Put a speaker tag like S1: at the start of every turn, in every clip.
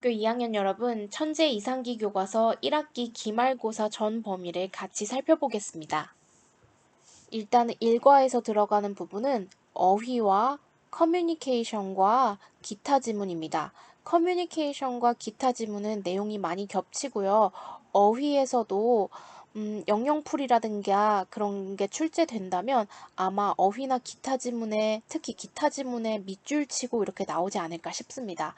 S1: 학교 2학년 여러분, 천재 이상기 교과서 1학기 기말고사 전 범위를 같이 살펴보겠습니다. 일단 일과에서 들어가는 부분은 어휘와 커뮤니케이션과 기타 지문입니다. 커뮤니케이션과 기타 지문은 내용이 많이 겹치고요. 어휘에서도 영영풀이라든가 그런 게 출제된다면 아마 어휘나 기타 지문에 특히 기타 지문에 밑줄 치고 이렇게 나오지 않을까 싶습니다.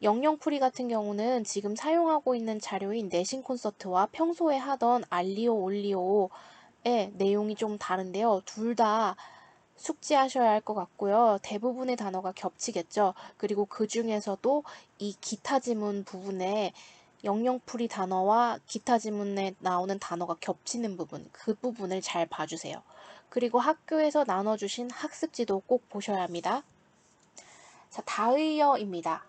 S1: 영영풀이 같은 경우는 지금 사용하고 있는 자료인 내신 콘서트와 평소에 하던 알리오 올리오의 내용이 좀 다른데요. 둘 다 숙지하셔야 할 것 같고요. 대부분의 단어가 겹치겠죠. 그리고 그 중에서도 이 기타 지문 부분에 영영풀이 단어와 기타 지문에 나오는 단어가 겹치는 부분, 그 부분을 잘 봐주세요. 그리고 학교에서 나눠주신 학습지도 꼭 보셔야 합니다. 자, 다의어입니다.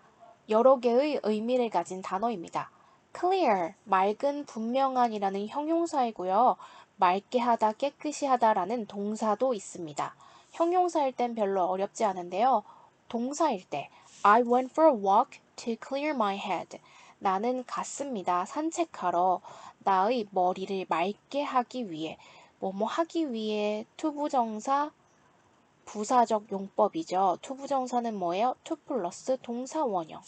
S1: 여러 개의 의미를 가진 단어입니다. clear, 맑은, 분명한이라는 형용사이고요. 맑게 하다, 깨끗이 하다라는 동사도 있습니다. 형용사일 땐 별로 어렵지 않은데요. 동사일 때 I went for a walk to clear my head. 나는 갔습니다. 산책하러 나의 머리를 맑게 하기 위해 뭐뭐 하기 위해 투부정사 부사적 용법이죠. 투부정사는 뭐예요? to 플러스 동사 원형.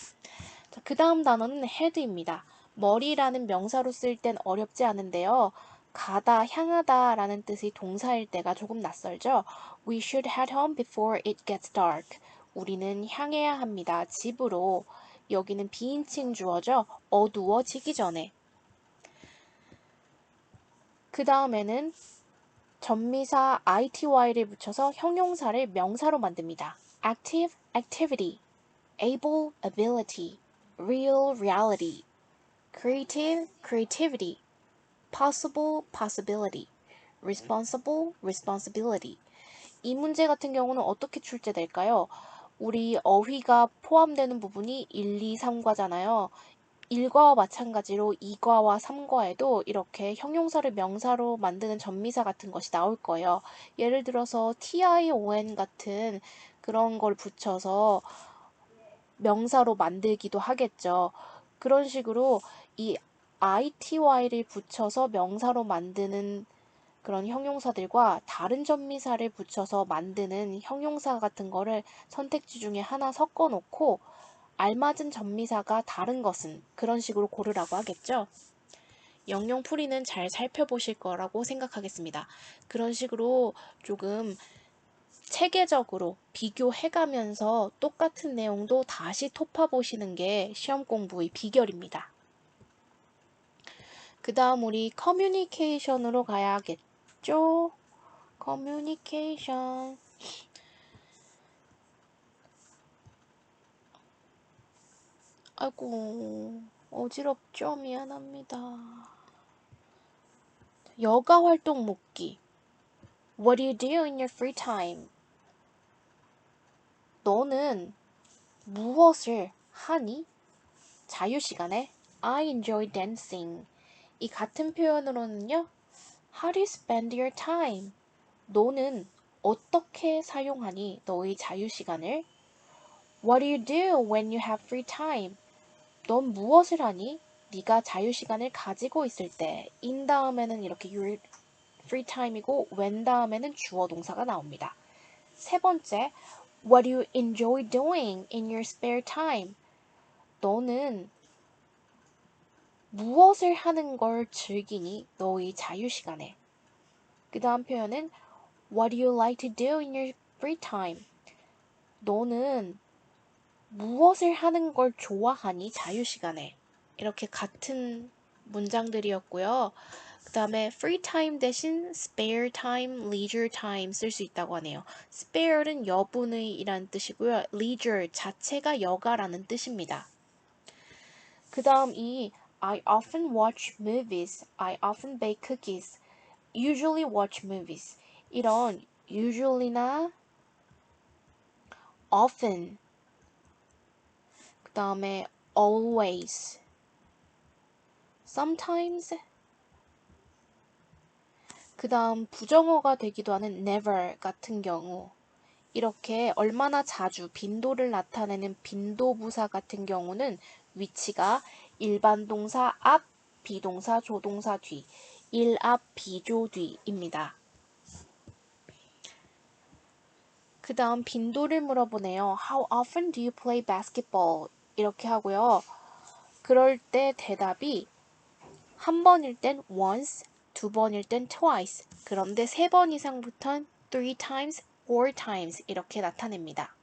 S1: 자, 그 다음 단어는 head입니다. 머리라는 명사로 쓸 땐 어렵지 않은데요. 가다, 향하다 라는 뜻의 동사일 때가 조금 낯설죠. We should head home before it gets dark. 우리는 향해야 합니다. 집으로. 여기는 비인칭 주어죠. 어두워지기 전에. 그 다음에는 전미사 ity를 붙여서 형용사를 명사로 만듭니다. active, activity, able, ability, real, reality, creative, creativity, possible, possibility, responsible, responsibility. 이 문제 같은 경우는 어떻게 출제될까요? 우리 어휘가 포함되는 부분이 1, 2, 3과잖아요. 1과와 마찬가지로 2과와 3과에도 이렇게 형용사를 명사로 만드는 전미사 같은 것이 나올 거예요. 예를 들어서 tion 같은 그런 걸 붙여서 명사로 만들기도 하겠죠. 그런 식으로 이 ity를 붙여서 명사로 만드는 그런 형용사들과 다른 전미사를 붙여서 만드는 형용사 같은 거를 선택지 중에 하나 섞어 놓고 알맞은 전미사가 다른 것은 그런 식으로 고르라고 하겠죠. 영영풀이는 잘 살펴보실 거라고 생각하겠습니다. 그런 식으로 조금 체계적으로 비교해가면서 똑같은 내용도 다시 토파보시는 게 시험 공부의 비결입니다. 그 다음 우리 커뮤니케이션으로 가야겠죠? 커뮤니케이션. 아이고, 어지럽죠? 미안합니다. 여가 활동 묻기. What do you do in your free time? 너는 무엇을 하니? 자유시간에 I enjoy dancing. 이 같은 표현으로는요. How do you spend your time? 너는 어떻게 사용하니? 너의 자유시간을? What do you do when you have free time? 넌 무엇을 하니? 네가 자유시간을 가지고 있을 때 in 다음에는 이렇게 your free time이고 when 다음에는 주어 동사가 나옵니다. 세 번째, what do you enjoy doing in your spare time? 너는 무엇을 하는 걸 즐기니? 너의 자유시간에. 그 다음 표현은 what do you like to do in your free time? 너는 무엇을 하는 걸 좋아하니? 자유시간에. 이렇게 같은 문장들이었고요. 그 다음에 free time 대신 spare time, leisure time 쓸 수 있다고 하네요. spare는 여분의 이란 뜻이고요. leisure 자체가 여가라는 뜻입니다. 그 다음 이 I often watch movies, I often bake cookies, usually watch movies. 이런 usually나 often, 그 다음에 always, sometimes, 그 다음 부정어가 되기도 하는 never 같은 경우 이렇게 얼마나 자주 빈도를 나타내는 빈도부사 같은 경우는 위치가 일반 동사 앞, 비동사 조동사 뒤, 일 앞 비조 뒤입니다. 그 다음 빈도를 물어보네요. How often do you play basketball? 이렇게 하고요. 그럴 때 대답이 한 번일 땐 once, 두 번일 땐 twice, 그런데 세 번 이상부터는 three times, four times 이렇게 나타냅니다.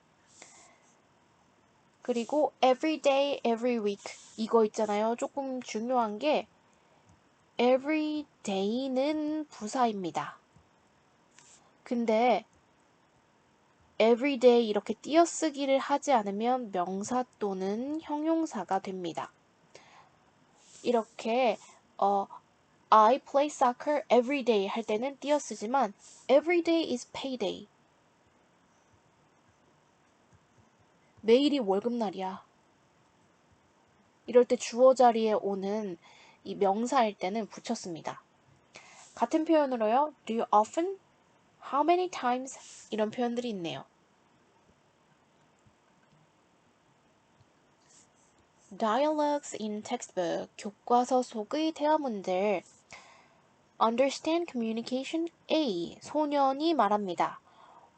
S1: 그리고 every day, every week 이거 있잖아요. 조금 중요한 게 every day는 부사입니다. 근데 every day 이렇게 띄어쓰기를 하지 않으면 명사 또는 형용사가 됩니다. 이렇게 I play soccer every day 할 때는 띄어쓰지만 every day is payday. 매일이 월급날이야. 이럴 때 주어 자리에 오는 이 명사일 때는 붙였습니다. 같은 표현으로요. Do you often? How many times? 이런 표현들이 있네요. Dialogues in textbook. 교과서 속의 대화문들. Understand communication A. 소년이 말합니다.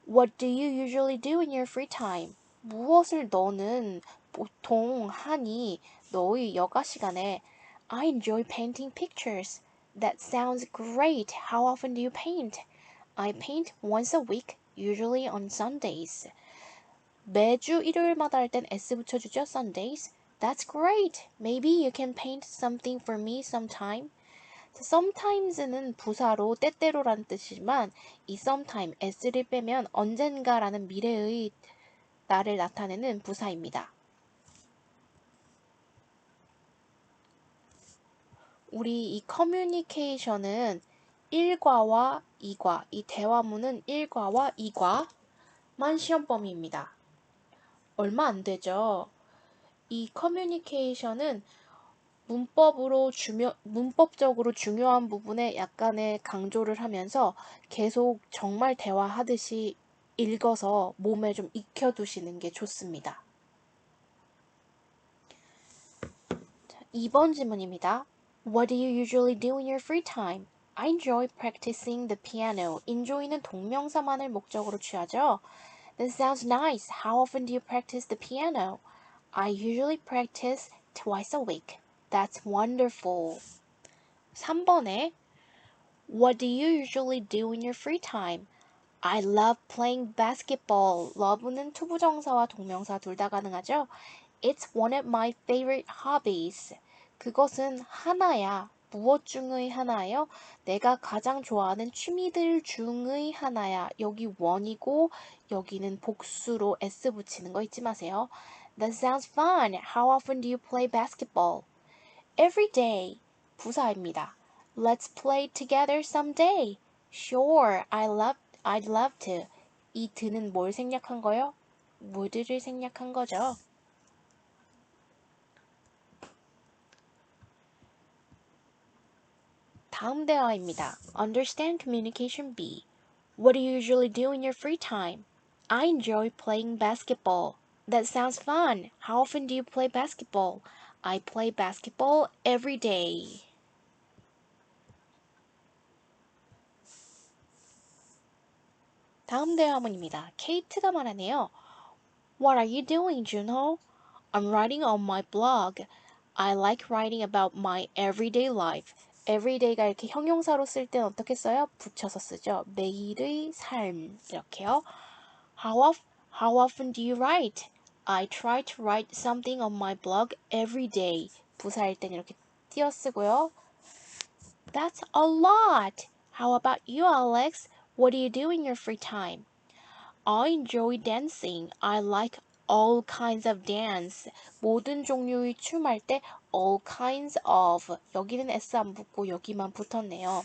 S1: What do you usually do in your free time? 무엇을 너는 보통 하니? 너의 여가 시간에. I enjoy painting pictures. That sounds great. How often do you paint? I paint once a week, usually on Sundays. 매주 일요일마다 할 땐 S 붙여주죠. Sundays. That's great. Maybe you can paint something for me sometime. sometimes는 부사로 때때로라는 뜻이지만 이 sometime, s를 빼면 언젠가라는 미래의 나를 나타내는 부사입니다. 우리 이 커뮤니케이션은 1과와 2과, 이 대화문은 1과와 2과만 시험 범위입니다. 얼마 안 되죠. 이 커뮤니케이션은 문법적으로 중요한 부분에 약간의 강조를 하면서 계속 정말 대화하듯이 읽어서 몸에 좀 익혀두시는 게 좋습니다. 자, 2번 질문입니다. What do you usually do in your free time? I enjoy practicing the piano. enjoy는 동명사만을 목적으로 취하죠. That sounds nice. How often do you practice the piano? I usually practice twice a week. That's wonderful. 3번에 What do you usually do in your free time? I love playing basketball. love는 투부정사와 동명사 둘 다 가능하죠. It's one of my favorite hobbies. 그것은 하나야. 무엇 중의 하나예요? 내가 가장 좋아하는 취미들 중의 하나야. 여기 one이고 여기는 복수로 s 붙이는 거 잊지 마세요. That sounds fun. How often do you play basketball? Every day. 부사입니다. Let's play together someday. Sure, I'd love to. 이 드는 뭘 생략한 거요? would를 생략한 거죠. 다음 대화입니다. Understand communication B. What do you usually do in your free time? I enjoy playing basketball. That sounds fun. How often do you play basketball? I play basketball every day. 다음 대화문입니다. 케이트가 말하네요. What are you doing, Junho? I'm writing on my blog. I like writing about my everyday life. everyday가 이렇게 형용사로 쓸 때는 어떻게 써요? 붙여서 쓰죠. 매일의 삶 이렇게요. How often do you write? I try to write something on my blog every day. 부사일 땐 이렇게 띄어 쓰고요. That's a lot. How about you, Alex? What do you do in your free time? I enjoy dancing. I like all kinds of dance. 모든 종류의 춤할 때 all kinds of 여기는 s 안 붙고 여기만 붙었네요.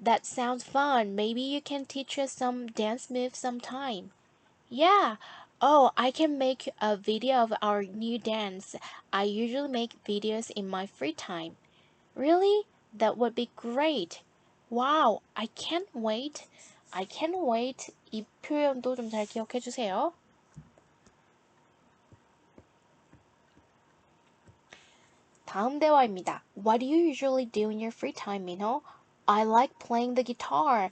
S1: That sounds fun. Maybe you can teach us some dance moves sometime. Yeah. Oh, I can make a video of our new dance. I usually make videos in my free time. Really? That would be great. Wow, I can't wait. I can't wait. 이 표현도 좀 잘 기억해 주세요. 다음 대화입니다. What do you usually do in your free time, Minho? I like playing the guitar.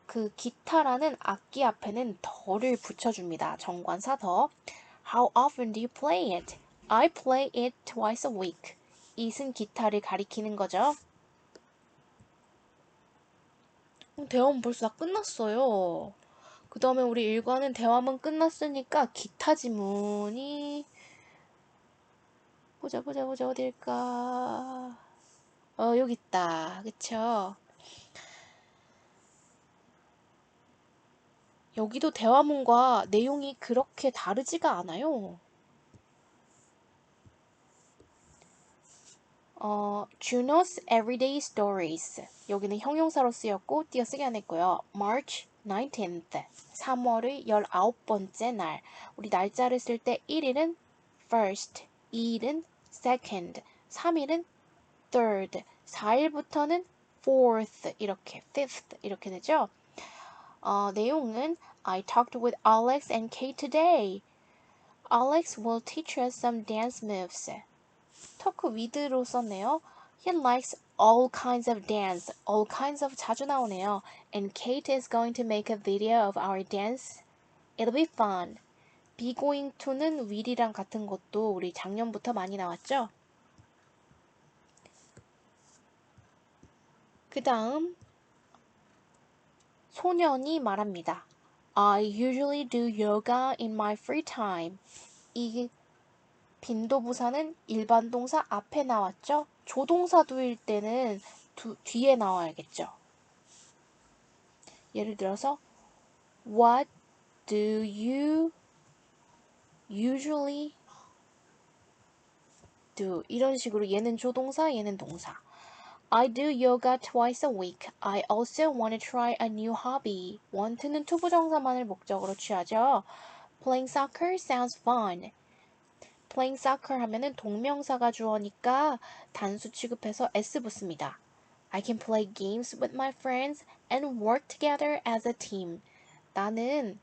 S1: 그 기타라는 악기 앞에는 더를 붙여줍니다. 정관사 더. How often do you play it? I play it twice a week. it은 기타를 가리키는 거죠. 대화문 벌써 다 끝났어요. 그 다음에 우리 일과는 대화문 끝났으니까 기타 지문이 보자 어딜까? 여기 있다. 그쵸? 여기도 대화문과 내용이 그렇게 다르지가 않아요. Juno's Everyday Stories. 여기는 형용사로 쓰였고 띄어쓰기 안 했고요. March 19th. 3월의 19번째 날. 우리 날짜를 쓸 때 1일은 first, 2일은 second, 3일은 third, 4일부터는 fourth, 이렇게 fifth 이렇게 되죠. 내용은 I talked with Alex and Kate today. Alex will teach us some dance moves. 토크 with로 썼네요. He likes all kinds of dance. all kinds of 자주 나오네요. And Kate is going to make a video of our dance. It'll be fun. be going to는 will이랑 같은 것도 우리 작년부터 많이 나왔죠? 그 다음 소년이 말합니다. I usually do yoga in my free time. 이 빈도부사는 일반 동사 앞에 나왔죠? 조동사도일 때는 뒤에 나와야겠죠. 예를 들어서 What do you usually do? 이런 식으로 얘는 조동사, 얘는 동사. I do yoga twice a week. I also want to try a new hobby. want는 투부정사만을 목적으로 취하죠. Playing soccer sounds fun. Playing soccer 하면은 동명사가 주어니까 단수 취급해서 s 붙습니다. I can play games with my friends and work together as a team. 나는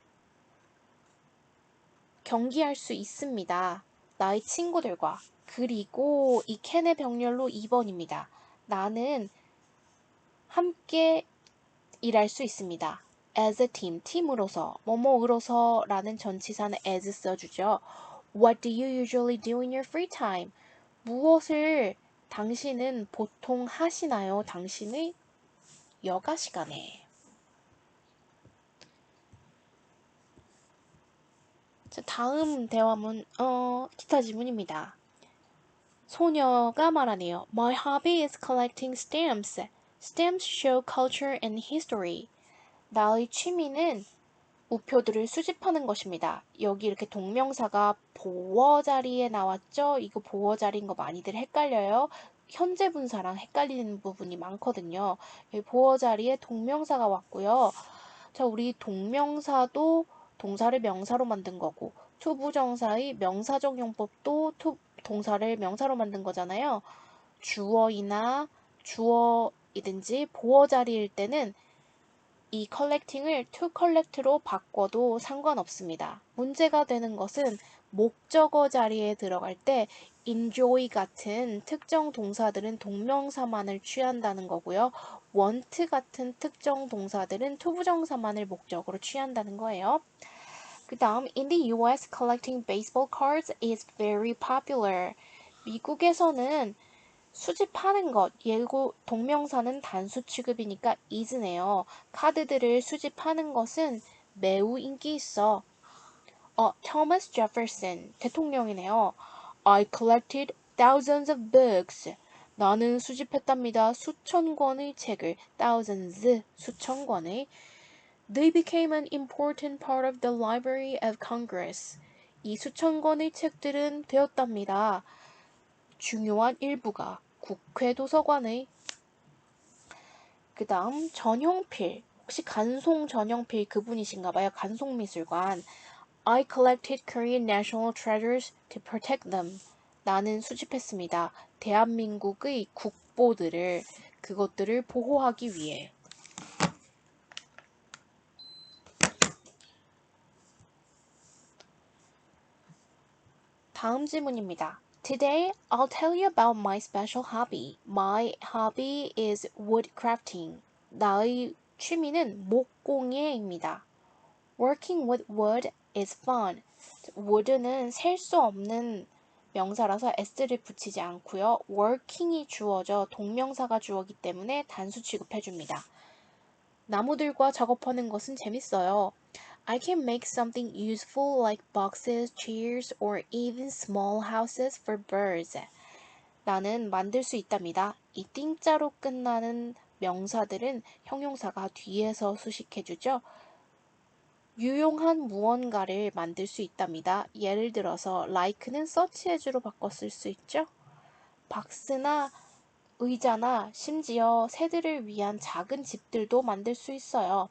S1: 경기할 수 있습니다. 나의 친구들과. 그리고 이 캔의 병렬로 2번입니다. 나는 함께 일할 수 있습니다. as a team, 팀으로서, 뭐뭐으로서 라는 전치사는 as 써주죠. What do you usually do in your free time? 무엇을 당신은 보통 하시나요? 당신의 여가 시간에. 자, 다음 대화문, 기타 지문입니다. 소녀가 말하네요. My hobby is collecting stamps. Stamps show culture and history. 나의 취미는 우표들을 수집하는 것입니다. 여기 이렇게 동명사가 보어 자리에 나왔죠? 이거 보어 자리인 거 많이들 헷갈려요. 현재 분사랑 헷갈리는 부분이 많거든요. 여기 보어 자리에 동명사가 왔고요. 자, 우리 동명사도 동사를 명사로 만든 거고 투부정사의 명사적 용법도 동사를 명사로 만든 거잖아요. 주어이나 주어이든지 보어 자리일 때는 이 collecting을 to collect로 바꿔도 상관없습니다. 문제가 되는 것은 목적어 자리에 들어갈 때 enjoy 같은 특정 동사들은 동명사만을 취한다는 거고요. want 같은 특정 동사들은 투부정사만을 목적으로 취한다는 거예요. 그 다음, in the US, collecting baseball cards is very popular. 미국에서는 수집하는 것, 예고 동명사는 단수 취급이니까 is네요. 카드들을 수집하는 것은 매우 인기 있어. Thomas Jefferson, 대통령이네요. I collected thousands of books. 나는 수집했답니다. 수천 권의 책을. thousands, 수천 권의. They became an important part of the Library of Congress. 이 수천 권의 책들은 되었답니다. 중요한 일부가 국회 도서관의. 그 다음 전용필. 혹시 간송 전용필 그분이신가 봐요. 간송미술관. I collected Korean national treasures to protect them. 나는 수집했습니다. 대한민국의 국보들을 그것들을 보호하기 위해. 다음 질문입니다. Today, I'll tell you about my special hobby. My hobby is woodcrafting. 나의 취미는 목공예입니다. Working with wood is fun. wood는 셀 수 없는 명사라서 s를 붙이지 않고요. working이 주어져 동명사가 주어기 때문에 단수 취급해줍니다. 나무들과 작업하는 것은 재밌어요. I can make something useful like boxes, chairs, or even small houses for birds. 나는 만들 수 있답니다. 이 띵자로 끝나는 명사들은 형용사가 뒤에서 수식해주죠. 유용한 무언가를 만들 수 있답니다. 예를 들어서 like는 search as로 바꿔 쓸 수 있죠. 박스나 의자나 심지어 새들을 위한 작은 집들도 만들 수 있어요.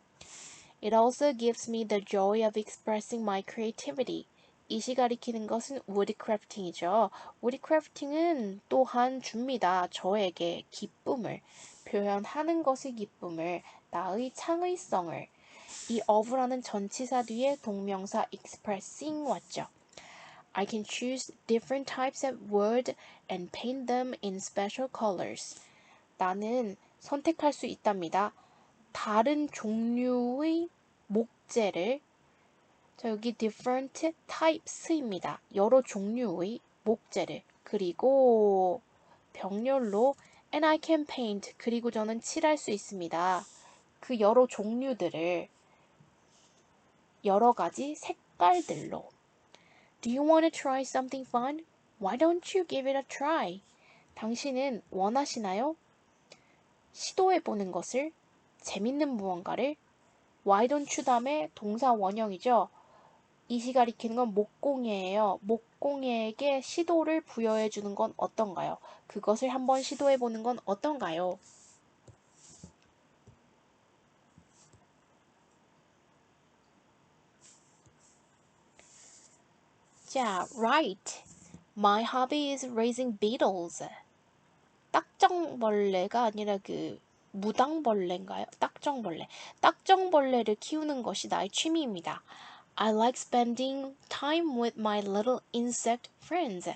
S1: It also gives me the joy of expressing my creativity. 이시 가리키는 것은 woodcrafting이죠. woodcrafting은 또한 줍니다. 저에게 기쁨을, 표현하는 것의 기쁨을, 나의 창의성을. 이 of라는 전치사 뒤에 동명사 expressing 왔죠. I can choose different types of wood and paint them in special colors. 나는 선택할 수 있답니다. 다른 종류의 목재를 여기 different types입니다. 여러 종류의 목재를 그리고 병렬로 and I can paint 그리고 저는 칠할 수 있습니다. 그 여러 종류들을 여러 가지 색깔들로 Do you want to try something fun? Why don't you give it a try? 당신은 원하시나요? 시도해보는 것을 재밌는 무언가를 Why don't you 다음에 동사 원형이죠. 이시 가리키는 건 목공예예요. 목공예에게 시도를 부여해 주는 건 어떤가요? 그것을 한번 시도해 보는 건 어떤가요? 자, right. My hobby is raising beetles. 딱정벌레가 아니라 그 무당벌레인가요? 딱정벌레. 딱정벌레를 키우는 것이 나의 취미입니다. I like spending time with my little insect friends.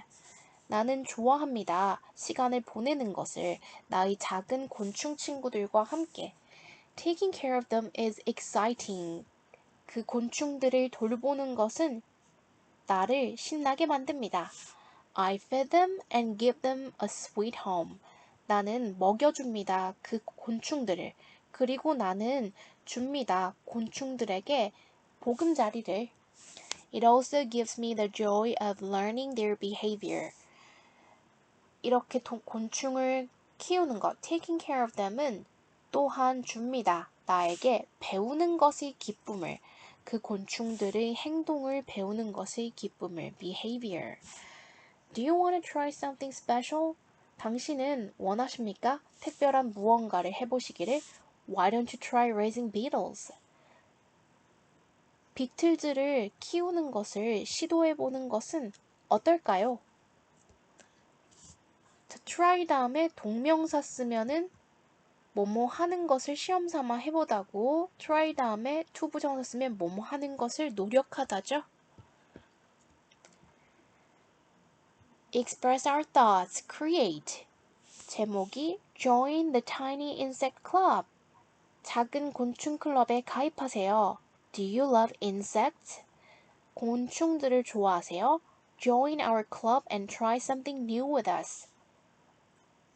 S1: 나는 좋아합니다. 시간을 보내는 것을 나의 작은 곤충 친구들과 함께. Taking care of them is exciting. 그 곤충들을 돌보는 것은 나를 신나게 만듭니다. I feed them and give them a sweet home. 나는 먹여줍니다. 그 곤충들을. 그리고 나는 줍니다. 곤충들에게 보금자리를. It also gives me the joy of learning their behavior. 이렇게 곤충을 키우는 것, taking care of them은 또한 줍니다. 나에게 배우는 것의 기쁨을, 그 곤충들의 행동을 배우는 것의 기쁨을, behavior. Do you want to try something special? 당신은 원하십니까? 특별한 무언가를 해보시기를. Why don't you try raising beetles? 비틀즈를 키우는 것을 시도해보는 것은 어떨까요? 자, try 다음에 동명사 쓰면은 뭐뭐 하는 것을 시험 삼아 해보다고 try 다음에 to 부정사 쓰면 뭐뭐 하는 것을 노력하다죠. Express our thoughts, create. 제목이 Join the Tiny Insect Club. 작은 곤충 클럽에 가입하세요. Do you love insects? 곤충들을 좋아하세요? Join our club and try something new with us.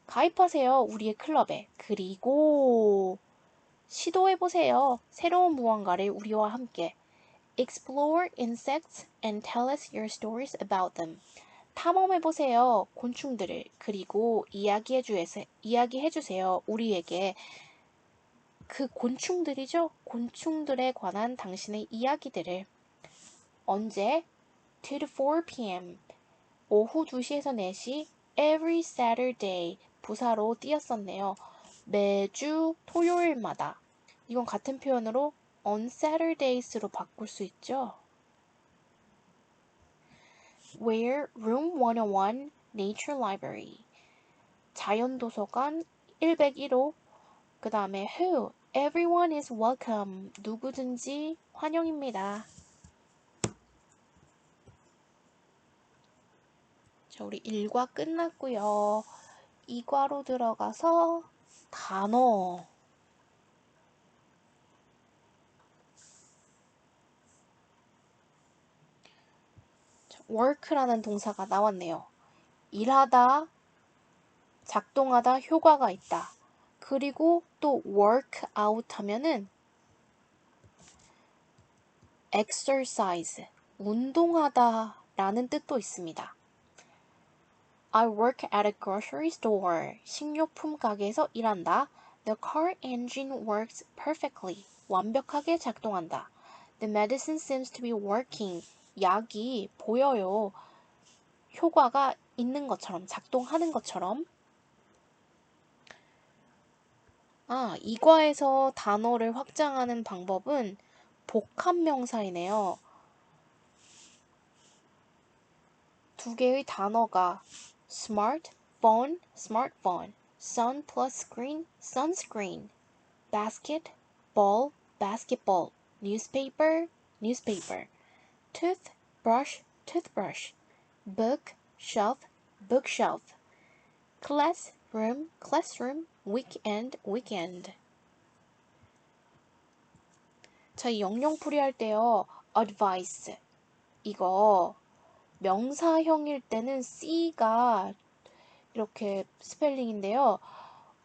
S1: 가입하세요. 우리의 클럽에. 그리고 시도해보세요. 새로운 무언가를 우리와 함께. Explore insects and tell us your stories about them. 탐험해보세요. 곤충들을. 그리고 이야기해주세요. 우리에게 그 곤충들이죠. 곤충들에 관한 당신의 이야기들을. 언제? 2 to 4 p.m. 오후 2시에서 4시 every Saturday 부사로 띄었었네요. 매주 토요일마다. 이건 같은 표현으로 on Saturdays로 바꿀 수 있죠. Where Room 101 Nature Library 자연도서관 101호 그 다음에 who Everyone is welcome 누구든지 환영입니다. 자, 우리 1과 끝났고요. 2과로 들어가서 단어. 자, work라는 동사가 나왔네요. 일하다, 작동하다, 효과가 있다. 그리고 또 work out 하면은 exercise, 운동하다 라는 뜻도 있습니다. I work at a grocery store. 식료품 가게에서 일한다. The car engine works perfectly. 완벽하게 작동한다. The medicine seems to be working. 약이 보여요. 효과가 있는 것처럼, 작동하는 것처럼. 이과에서 단어를 확장하는 방법은 복합명사이네요. 두 개의 단어가 smart, phone, smartphone, sun plus screen, sunscreen, basket, ball, basketball, newspaper, newspaper, tooth, brush, toothbrush, book, shelf, bookshelf, classroom, classroom, weekend, weekend. 자, 이 영영풀이 할 때요. advice 이거 명사형일 때는 C가 이렇게 스펠링인데요.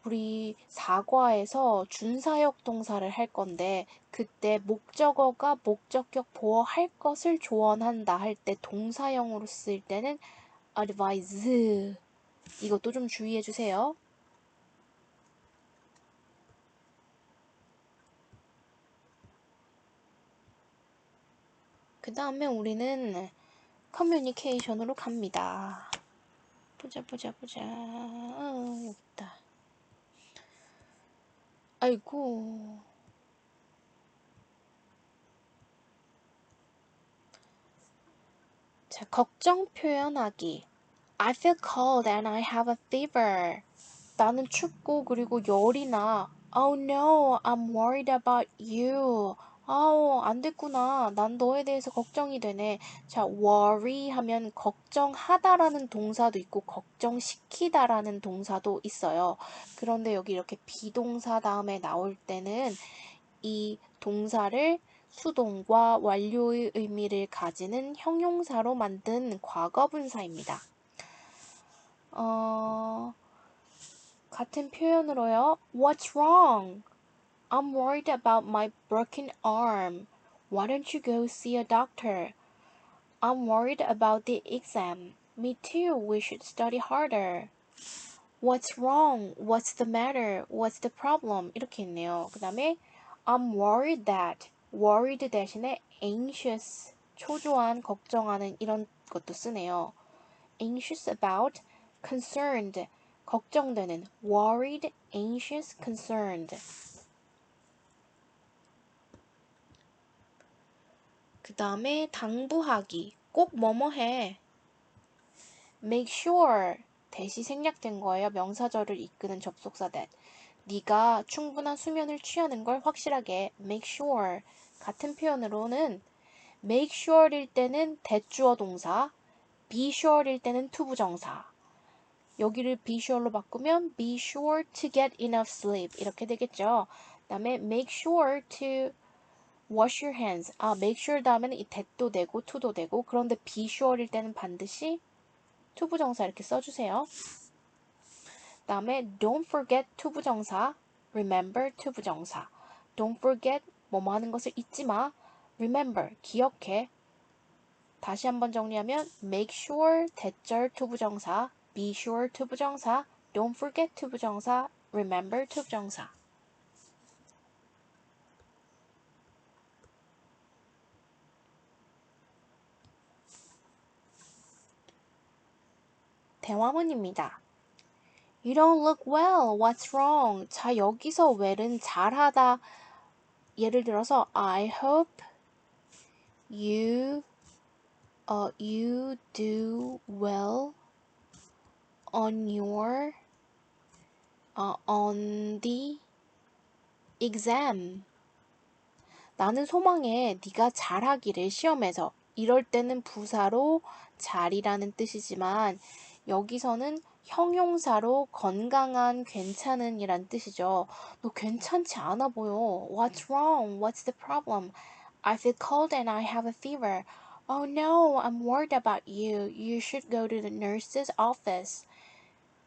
S1: 우리 사과에서 준사역 동사를 할 건데 그때 목적어가 목적격 보어 할 것을 조언한다 할 때 동사형으로 쓸 때는 advise 이것도 좀 주의해 주세요. 그 다음에 우리는 커뮤니케이션으로 갑니다. 보자. 여기 있다. 아이고. 자, 걱정 표현하기. I feel cold and I have a fever. 나는 춥고 그리고 열이 나. Oh no, I'm worried about you. 안 됐구나. 난 너에 대해서 걱정이 되네. 자, worry 하면 걱정하다라는 동사도 있고 걱정시키다라는 동사도 있어요. 그런데 여기 이렇게 비동사 다음에 나올 때는 이 동사를 수동과 완료의 의미를 가지는 형용사로 만든 과거분사입니다. 같은 표현으로요. What's wrong? I'm worried about my broken arm. Why don't you go see a doctor? I'm worried about the exam. Me too. We should study harder. What's wrong? What's the matter? What's the problem? 이렇게 있네요. 그 다음에 I'm worried that. worried 대신에 anxious. 초조한, 걱정하는 이런 것도 쓰네요. anxious about, concerned. 걱정되는 worried, anxious, concerned. 그 다음에 당부하기. 꼭 뭐뭐 해. make sure. 대시 생략된 거예요. 명사절을 이끄는 접속사 that. 네가 충분한 수면을 취하는 걸 확실하게 make sure. 같은 표현으로는 make sure일 때는 대주어 동사, be sure일 때는 투부정사. 여기를 be sure로 바꾸면 be sure to get enough sleep 이렇게 되겠죠. 그 다음에 make sure to wash your hands. make sure 다음에는 이 that도 되고 to도 되고 그런데 be sure일 때는 반드시 투부정사 이렇게 써주세요. 그 다음에 don't forget 투부정사, remember 투부정사. don't forget 뭐뭐 하는 것을 잊지 마. remember 기억해. 다시 한번 정리하면 make sure 대절 투부정사, be sure 투부정사, don't forget 투부정사, remember 투부정사. 대화문입니다. You don't look well. What's wrong? 자, 여기서 well은 잘하다. 예를 들어서 I hope you do well on your on the exam. 나는 소망해 네가 잘하기를 시험에서. 이럴 때는 부사로 잘이라는 뜻이지만 여기서는 형용사로 건강한, 괜찮은 이란 뜻이죠. 너 괜찮지 않아 보여. What's wrong? What's the problem? I feel cold and I have a fever. Oh no, I'm worried about you. You should go to the nurse's office.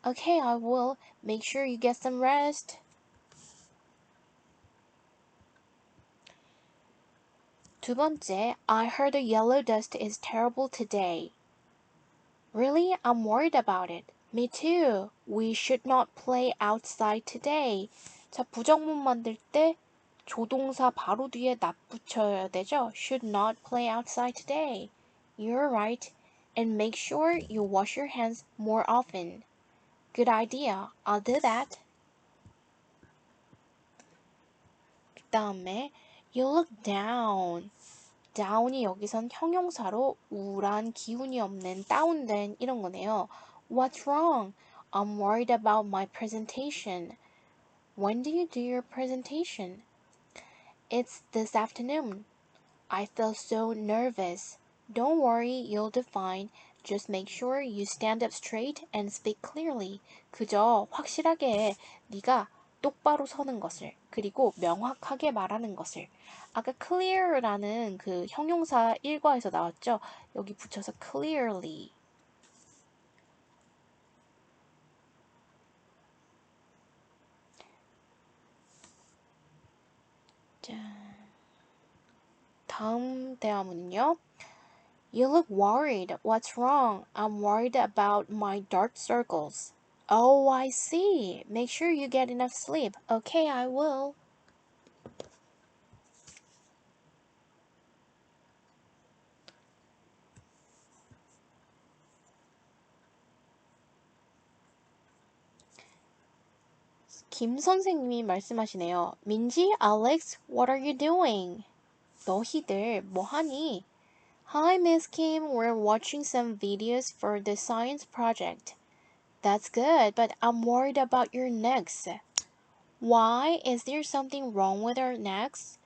S1: Okay, I will. Make sure you get some rest. 두 번째, I heard the yellow dust is terrible today. Really? I'm worried about it. Me too. We should not play outside today. 자, 부정문 만들 때 조동사 바로 뒤에 not 붙여야 되죠? Should not play outside today. You're right. And make sure you wash your hands more often. Good idea. I'll do that. 그 다음에 You look down. down이 여기선 형용사로 우울한, 기운이 없는, 다운된 이런 거네요. What's wrong? I'm worried about my presentation. When do you do your presentation? It's this afternoon. I feel so nervous. Don't worry, you'll do fine. Just make sure you stand up straight and speak clearly. 그저 확실하게 네가 똑바로 서는 것을, 그리고 명확하게 말하는 것을. 아까 clear라는 그 형용사 1과에서 나왔죠? 여기 붙여서 clearly. 자, 다음 대화문은요. You look worried. What's wrong? I'm worried about my dark circles. Oh, I see. Make sure you get enough sleep. Okay, I will. 김 선생님이 말씀하시네요. 민지, Alex, what are you doing? 너희들 뭐하니? Hi, Miss Kim. We're watching some videos for the science project. That's good, but I'm worried about your necks. Why? Is there something wrong with our necks?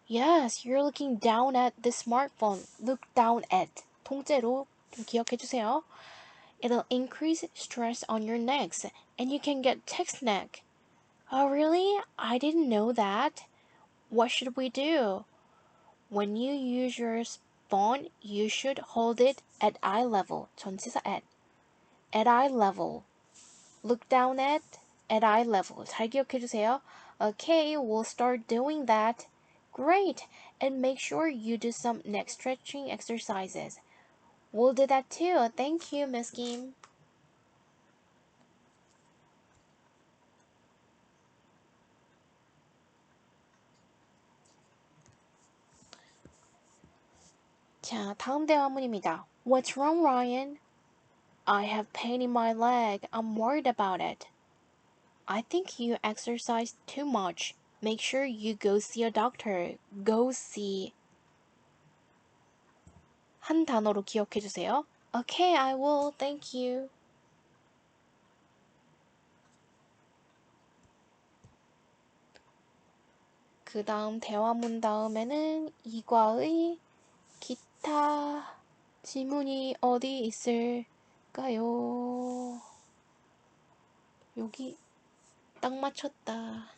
S1: Yes, you're looking down at the smartphone. Look down at. 통째로 좀 기억해 주세요. It'll increase stress on your necks, and you can get text neck. Oh, really? I didn't know that. What should we do? When you use your phone, you should hold it at eye level. 전치사 at. At eye level. Look down at eye level. 잘 기억해 주세요. Okay, we'll start doing that. Great. And make sure you do some neck stretching exercises. We'll do that too. Thank you, Miss Kim. 자, 다음 대화문입니다. What's wrong, Ryan? I have pain in my leg. I'm worried about it. I think you exercise too much. Make sure you go see a doctor. Go see. 한 단어로 기억해 주세요. Okay, I will. Thank you. 그 다음 대화문 다음에는 이과의 기타 지문이 어디 있을까요? 여기 딱 맞췄다.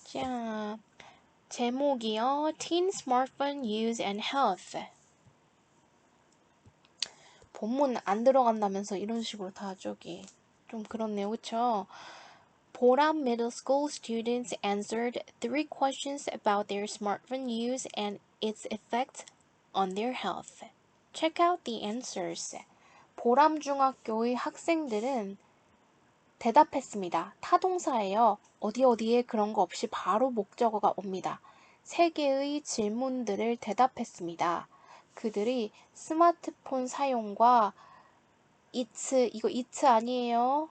S1: 자, 제목이요. Teen Smartphone Use and Health. 본문 안 들어간다면서 이런 식으로 다 저기 좀 그렇네요. 그쵸? 보람 Middle School students answered 3 questions about their smartphone use and its effect on their health. Check out the answers. 보람 중학교의 학생들은 대답했습니다. 타동사예요. 어디 어디에 그런 거 없이 바로 목적어가 옵니다. 3개의 질문들을 대답했습니다. 그들이 스마트폰 사용과 이거 아니에요.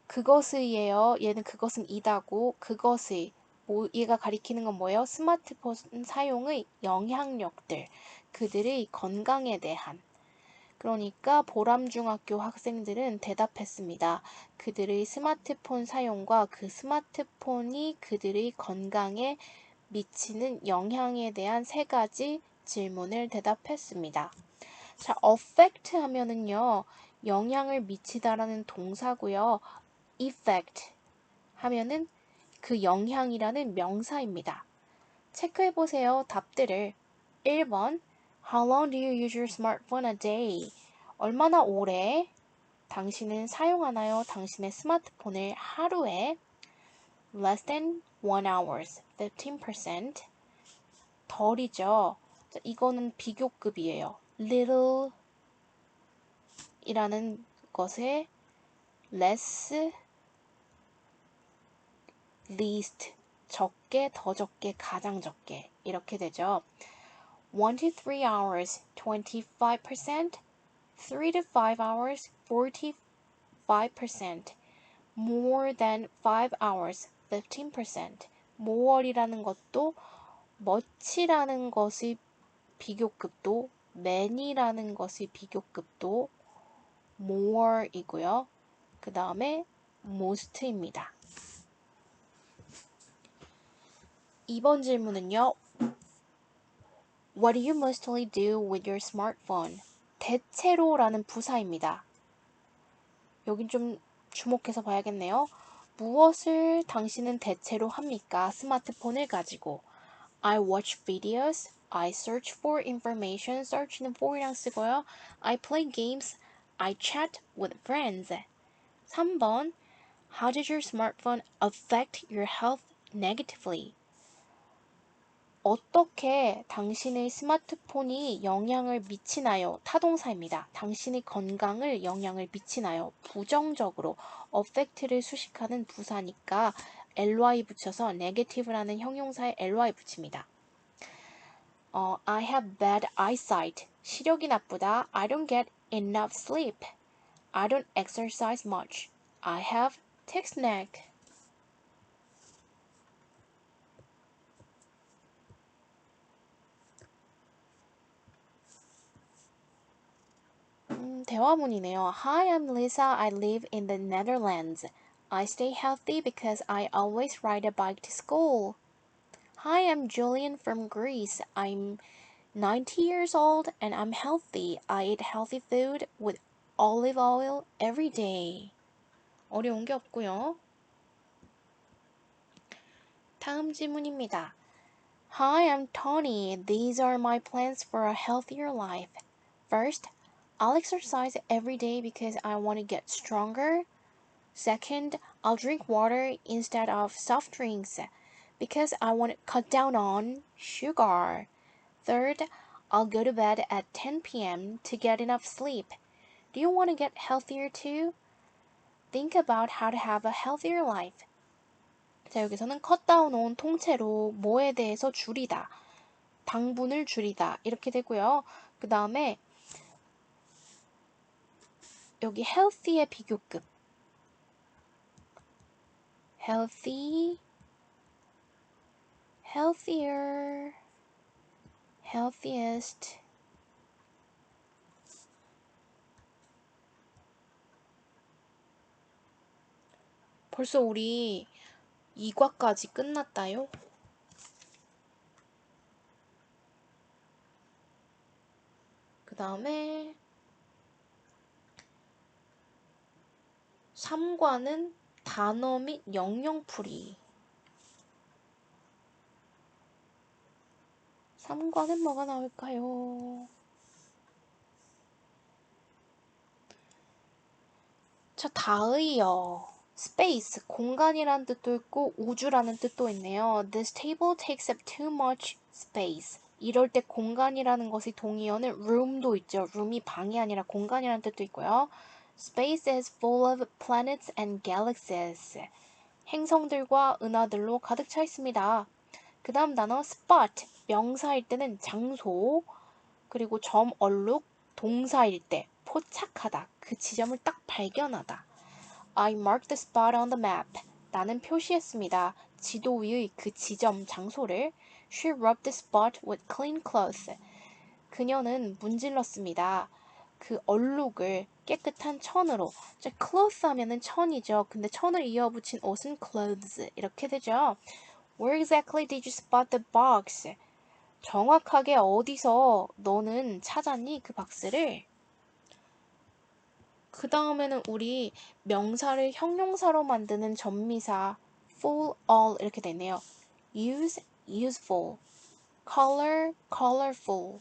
S1: 그것의예요. 얘는 그것은 이다고 그것의 얘가 가리키는 건 뭐예요? 스마트폰 사용의 영향력들, 그들의 건강에 대한. 그러니까 보람중학교 학생들은 대답했습니다. 그들의 스마트폰 사용과 그 스마트폰이 그들의 건강에 미치는 영향에 대한 세 가지 질문을 대답했습니다. 자, affect 하면은요, 영향을 미치다라는 동사고요. effect 하면은 그 영향이라는 명사입니다. 체크해보세요. 답들을. 1번 How long do you use your smartphone a day? 얼마나 오래 당신은 사용하나요? 당신의 스마트폰을 하루에 less than 1 hours, 15%. 덜이죠. 자, 이거는 비교급이에요. little 이라는 것에 less, least, 적게, 더 적게, 가장 적게 이렇게 되죠. 1 to 3 hours, 25%, 3 to 5 hours, 45%, more than 5 hours, 15%. more이라는 것도 much이라는 것의 비교급도, many라는 것의 비교급도 more이고요. 그 다음에 most입니다. 2번 질문은요. What do you mostly do with your smartphone? 대체로라는 부사입니다. 여긴 좀 주목해서 봐야겠네요. 무엇을 당신은 대체로 합니까? 스마트폰을 가지고. I watch videos. I search for information. search는 for이랑 쓰고요. I play games. I chat with friends. 3번 How does your smartphone affect your health negatively? 어떻게 당신의 스마트폰이 영향을 미치나요? 타동사입니다. 당신의 건강을 영향을 미치나요? 부정적으로 affect를 수식하는 부사니까 ly 붙여서 negative라는 형용사에 ly 붙입니다. I have bad eyesight. 시력이 나쁘다. I don't get enough sleep. I don't exercise much. I have thick neck. 대화문이네요. Hi, I'm Lisa. I live in the Netherlands. I stay healthy because I always ride a bike to school. Hi, I'm Julian from Greece. I'm 90 years old and I'm healthy. I eat healthy food with olive oil every day. 어려운 게 없고요. 다음 질문입니다. Hi, I'm Tony. These are my plans for a healthier life. First, I'll exercise every day because I want to get stronger. Second, I'll drink water instead of soft drinks because I want to cut down on sugar. Third, I'll go to bed at 10 p.m. to get enough sleep. Do you want to get healthier too? Think about how to have a healthier life. 자, 여기서는 cut down on 통째로 뭐에 대해서 줄이다, 당분을 줄이다 이렇게 되고요. 그 다음에 여기 healthy의 비교급 healthy, healthier, healthiest. 벌써 우리 2과까지 끝났다요? 그 다음에 3과는 단어 및 영영풀이. 3과는 뭐가 나올까요? 자, 다의요. space, 공간이란 뜻도 있고 우주라는 뜻도 있네요. This table takes up too much space. 이럴 때 공간이라는 것이 동의어는 room도 있죠. room이 방이 아니라 공간이라는 뜻도 있고요. Space is full of planets and galaxies. 행성들과 은하들로 가득 차 있습니다. 그 다음 단어 spot, 명사일 때는 장소, 그리고 점, 얼룩, 동사일 때 포착하다, 그 지점을 딱 발견하다. I marked the spot on the map. 나는 표시했습니다. 지도 위의 그 지점 장소를 She rubbed the spot with clean cloth. 그녀는 문질렀습니다. 그 얼룩을 깨끗한 천으로. cloth 하면은 천이죠. 근데 천을 이어붙인 옷은 clothes 이렇게 되죠. Where exactly did you spot the box? 정확하게 어디서 너는 찾았니? 그 박스를. 그 다음에는 우리 명사를 형용사로 만드는 전미사 full, all 이렇게 되네요. use, useful, color, colorful,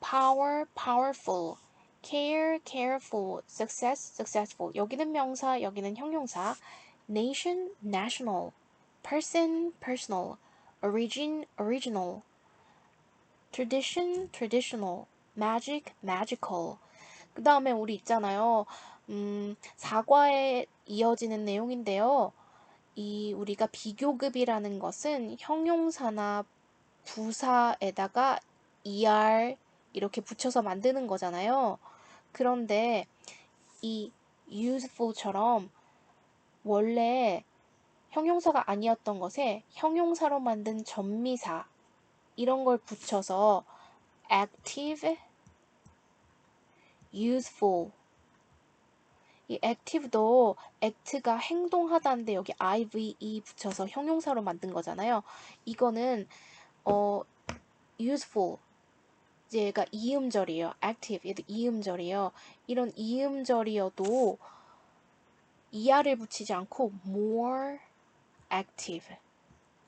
S1: power, powerful, care, careful, success, successful. 여기는 명사, 여기는 형용사. nation, national, person, personal, origin, original, tradition, traditional, magic, magical. 그 다음에 우리 있잖아요. 사과에 이어지는 내용인데요. 이 우리가 비교급이라는 것은 형용사나 부사에다가 er 이렇게 붙여서 만드는 거잖아요. 그런데 이 useful처럼 원래 형용사가 아니었던 것에 형용사로 만든 전미사 이런 걸 붙여서 active, useful. 이 active도 act가 행동하다인데 여기 ive 붙여서 형용사로 만든 거잖아요. 이거는 useful. 얘가 이음절이에요. active. 얘도 이음절이에요. 이런 이음절이어도 er을 붙이지 않고 more active.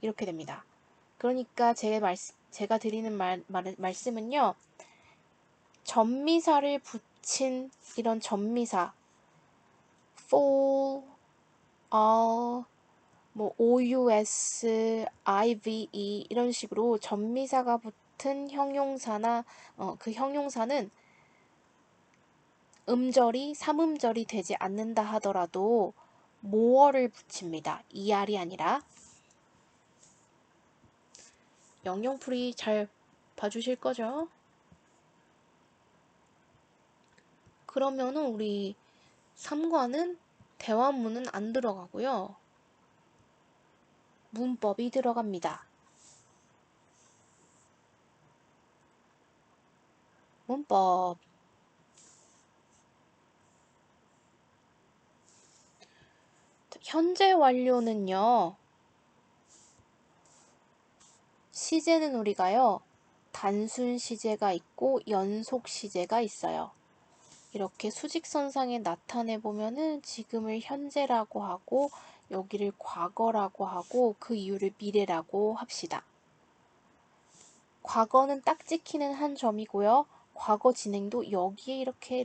S1: 이렇게 됩니다. 그러니까 제가 드리는 말씀은요. 전미사를 붙인 이런 전미사 full, all, OUS, IVE 이런 식으로 전미사가 붙은 형용사나 그 형용사는 음절이 3음절이 되지 않는다 하더라도 more를 붙입니다. er이 아니라. 영영풀이 잘 봐주실 거죠? 그러면은 우리 3과는 대화문은 안 들어가고요. 문법이 들어갑니다. 문법. 현재 완료는요. 시제는 우리가요. 단순 시제가 있고 연속 시제가 있어요. 이렇게 수직선상에 나타내 보면은 지금을 현재라고 하고 여기를 과거라고 하고 그 이유를 미래라고 합시다. 과거는 딱 찍히는 한 점이고요. 과거 진행도 여기에 이렇게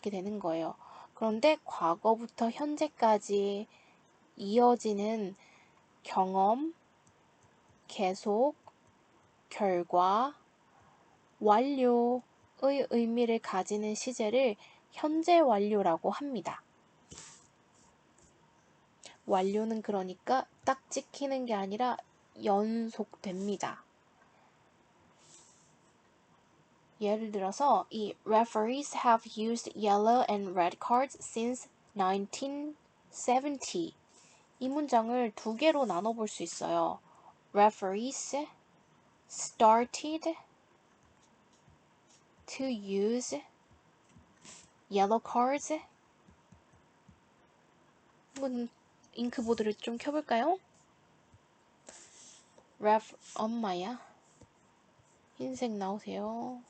S1: 되는 거예요. 그런데 과거부터 현재까지 이어지는 경험, 계속, 결과, 완료의 의미를 가지는 시제를 현재 완료라고 합니다. 완료는 그러니까 딱 찍히는 게 아니라 연속됩니다. 예를 들어서 이 referees have used yellow and red cards since 1970. 이 문장을 두 개로 나눠볼 수 있어요. Referees started to use yellow cards. 한번 잉크보드를 좀 켜볼까요? 엄마야. 흰색 나오세요.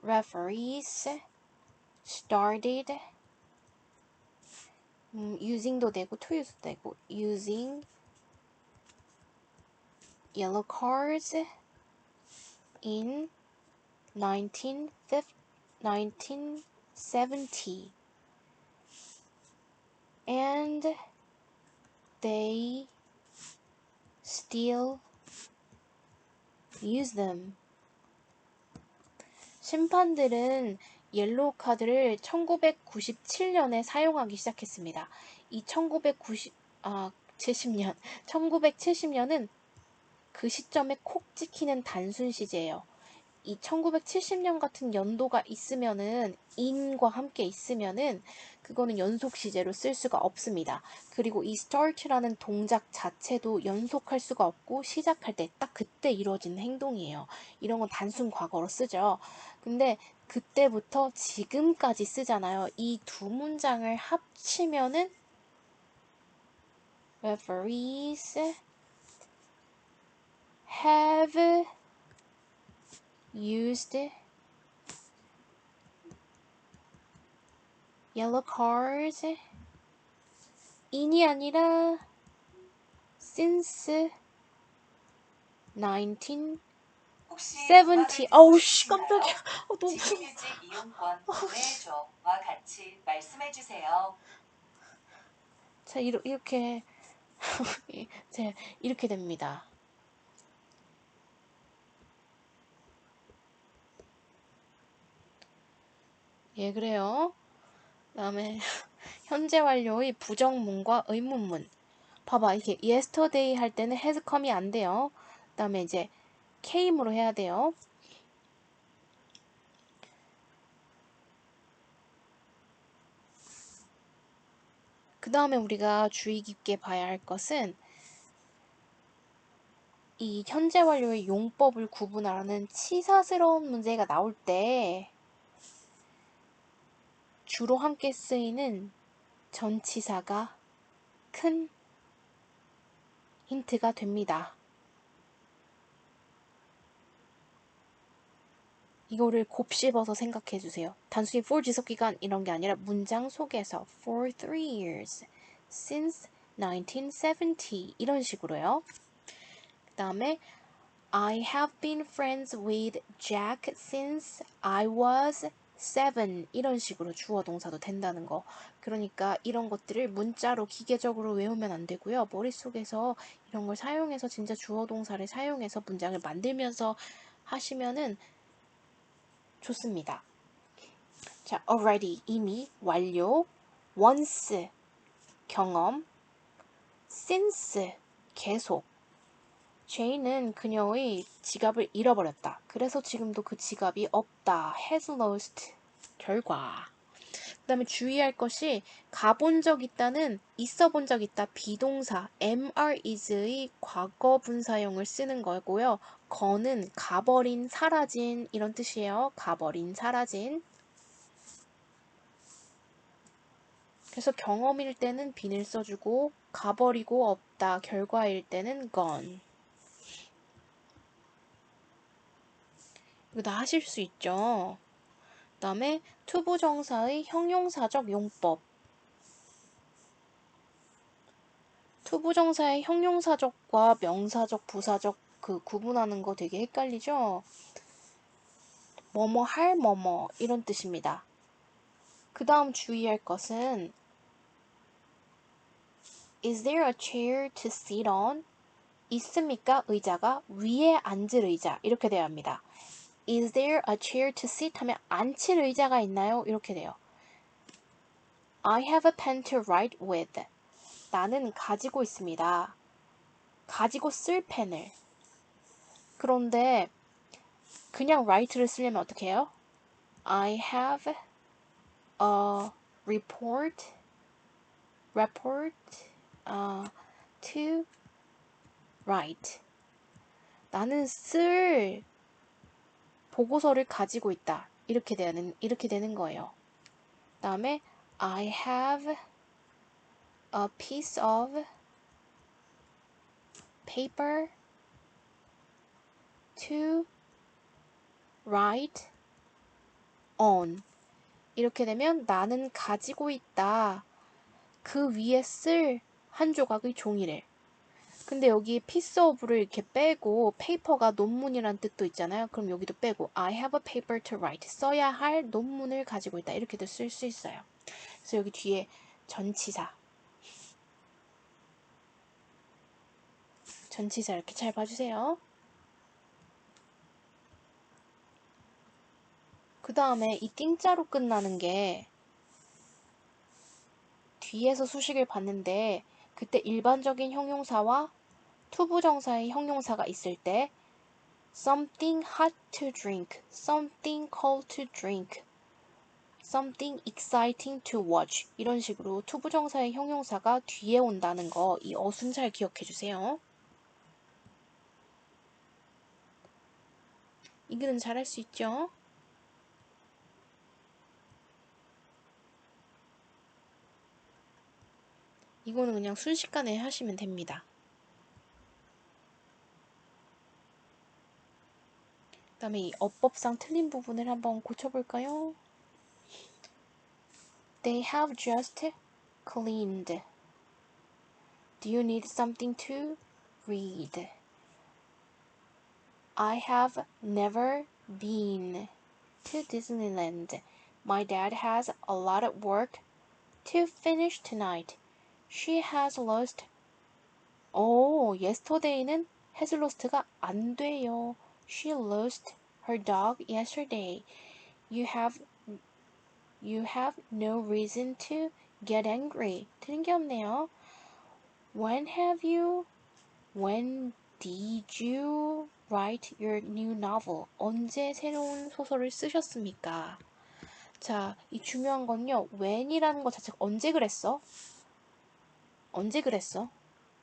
S1: Referees started using도 되고 to use도 되고 using yellow cards in 1970 and they still use them. 심판들은 옐로우 카드를 1997년에 사용하기 시작했습니다. 이 1970년은 그 시점에 콕 찍히는 단순 시제예요. 이 1970년 같은 연도가 있으면은 in과 함께 있으면은 그거는 연속 시제로 쓸 수가 없습니다. 그리고 이 start라는 동작 자체도 연속할 수가 없고 시작할 때 딱 그때 이루어지는 행동이에요. 이런 건 단순 과거로 쓰죠. 근데 그때부터 지금까지 쓰잖아요. 이 두 문장을 합치면은 referees have used yellow cards in이 아니라 since 1970. 어우 씨 깜짝이야. 너무
S2: 직업휴직 이용권 구매해줘와 같이 말씀해주세요.
S1: 자 이렇게 이렇게 됩니다. 예 그래요. 그다음에 현재 완료의 부정문과 의문문. 봐봐 이게 yesterday 할 때는 has come이 안 돼요. 그다음에 이제 came으로 해야 돼요. 그 다음에 우리가 주의 깊게 봐야 할 것은 이 현재 완료의 용법을 구분하는 치사스러운 문제가 나올 때 주로 함께 쓰이는 전치사가 큰 힌트가 됩니다. 이거를 곱씹어서 생각해 주세요. 단순히 for 지속기간 이런 게 아니라 문장 속에서 for 3 years, since 1970 이런 식으로요. 그 다음에 I have been friends with Jack since I was 7 이런 식으로 주어 동사도 된다는 거. 그러니까 이런 것들을 문자로 기계적으로 외우면 안 되고요. 머릿속에서 이런 걸 사용해서 진짜 주어 동사를 사용해서 문장을 만들면서 하시면은 좋습니다. 자, already 이미 완료, once 경험, since 계속. 제이는 그녀의 지갑을 잃어버렸다. 그래서 지금도 그 지갑이 없다. has lost 결과. 그 다음에 주의할 것이 가본 적 있다는 있어 본 적 있다 비동사 MR is의 과거 분사형을 쓰는 거고요. 거는 가버린 사라진 이런 뜻이에요. 가버린 사라진. 그래서 경험일 때는 bene을 써주고 가버리고 없다 결과일 때는 gone. 이거 다 하실 수 있죠. 그 다음에 투부정사의 형용사적 용법. 투부정사의 형용사적과 명사적, 부사적 그 구분하는 거 되게 헷갈리죠? 뭐뭐 할 뭐뭐 이런 뜻입니다. 그 다음 주의할 것은 Is there a chair to sit on? 있습니까? 의자가 위에 앉을 의자 이렇게 돼야 합니다. Is there a chair to sit 하면 앉힐 의자가 있나요? 이렇게 돼요. I have a pen to write with. 나는 가지고 있습니다. 가지고 쓸 펜을. 그런데 그냥 write를 쓰려면 어떻게 해요? I have a report to write. 나는 쓸 보고서를 가지고 있다. 이렇게 되는 거예요. 다음에 I have a piece of paper to write on. 이렇게 되면 나는 가지고 있다. 그 위에 쓸 한 조각의 종이를. 근데 여기 piece of를 이렇게 빼고 paper가 논문이란 뜻도 있잖아요. 그럼 여기도 빼고 I have a paper to write. 써야 할 논문을 가지고 있다. 이렇게도 쓸 수 있어요. 그래서 여기 뒤에 전치사. 전치사 이렇게 잘 봐주세요. 그 다음에 이 띵자로 끝나는 게 뒤에서 수식을 봤는데 그때 일반적인 형용사와 투부정사의 형용사가 있을 때 something hot to drink, something cold to drink, something exciting to watch. 이런 식으로 투부정사의 형용사가 뒤에 온다는 거, 이 어순 잘 기억해 주세요. 이거는 잘할 수 있죠? 이거는 그냥 순식간에 하시면 됩니다. 그 다음에 이 어법상 틀린 부분을 한번 고쳐볼까요? They have just cleaned. Do you need something to read? I have never been to Disneyland. My dad has a lot of work to finish tonight. She has lost. yesterday는 has lost가 안 돼요. She lost her dog yesterday. You have no reason to get angry. 틀린 게 없네요. When did you write your new novel? 언제 새로운 소설을 쓰셨습니까? 자, 이 중요한 건요. when이라는 것 자체가 언제 그랬어? 언제 그랬어?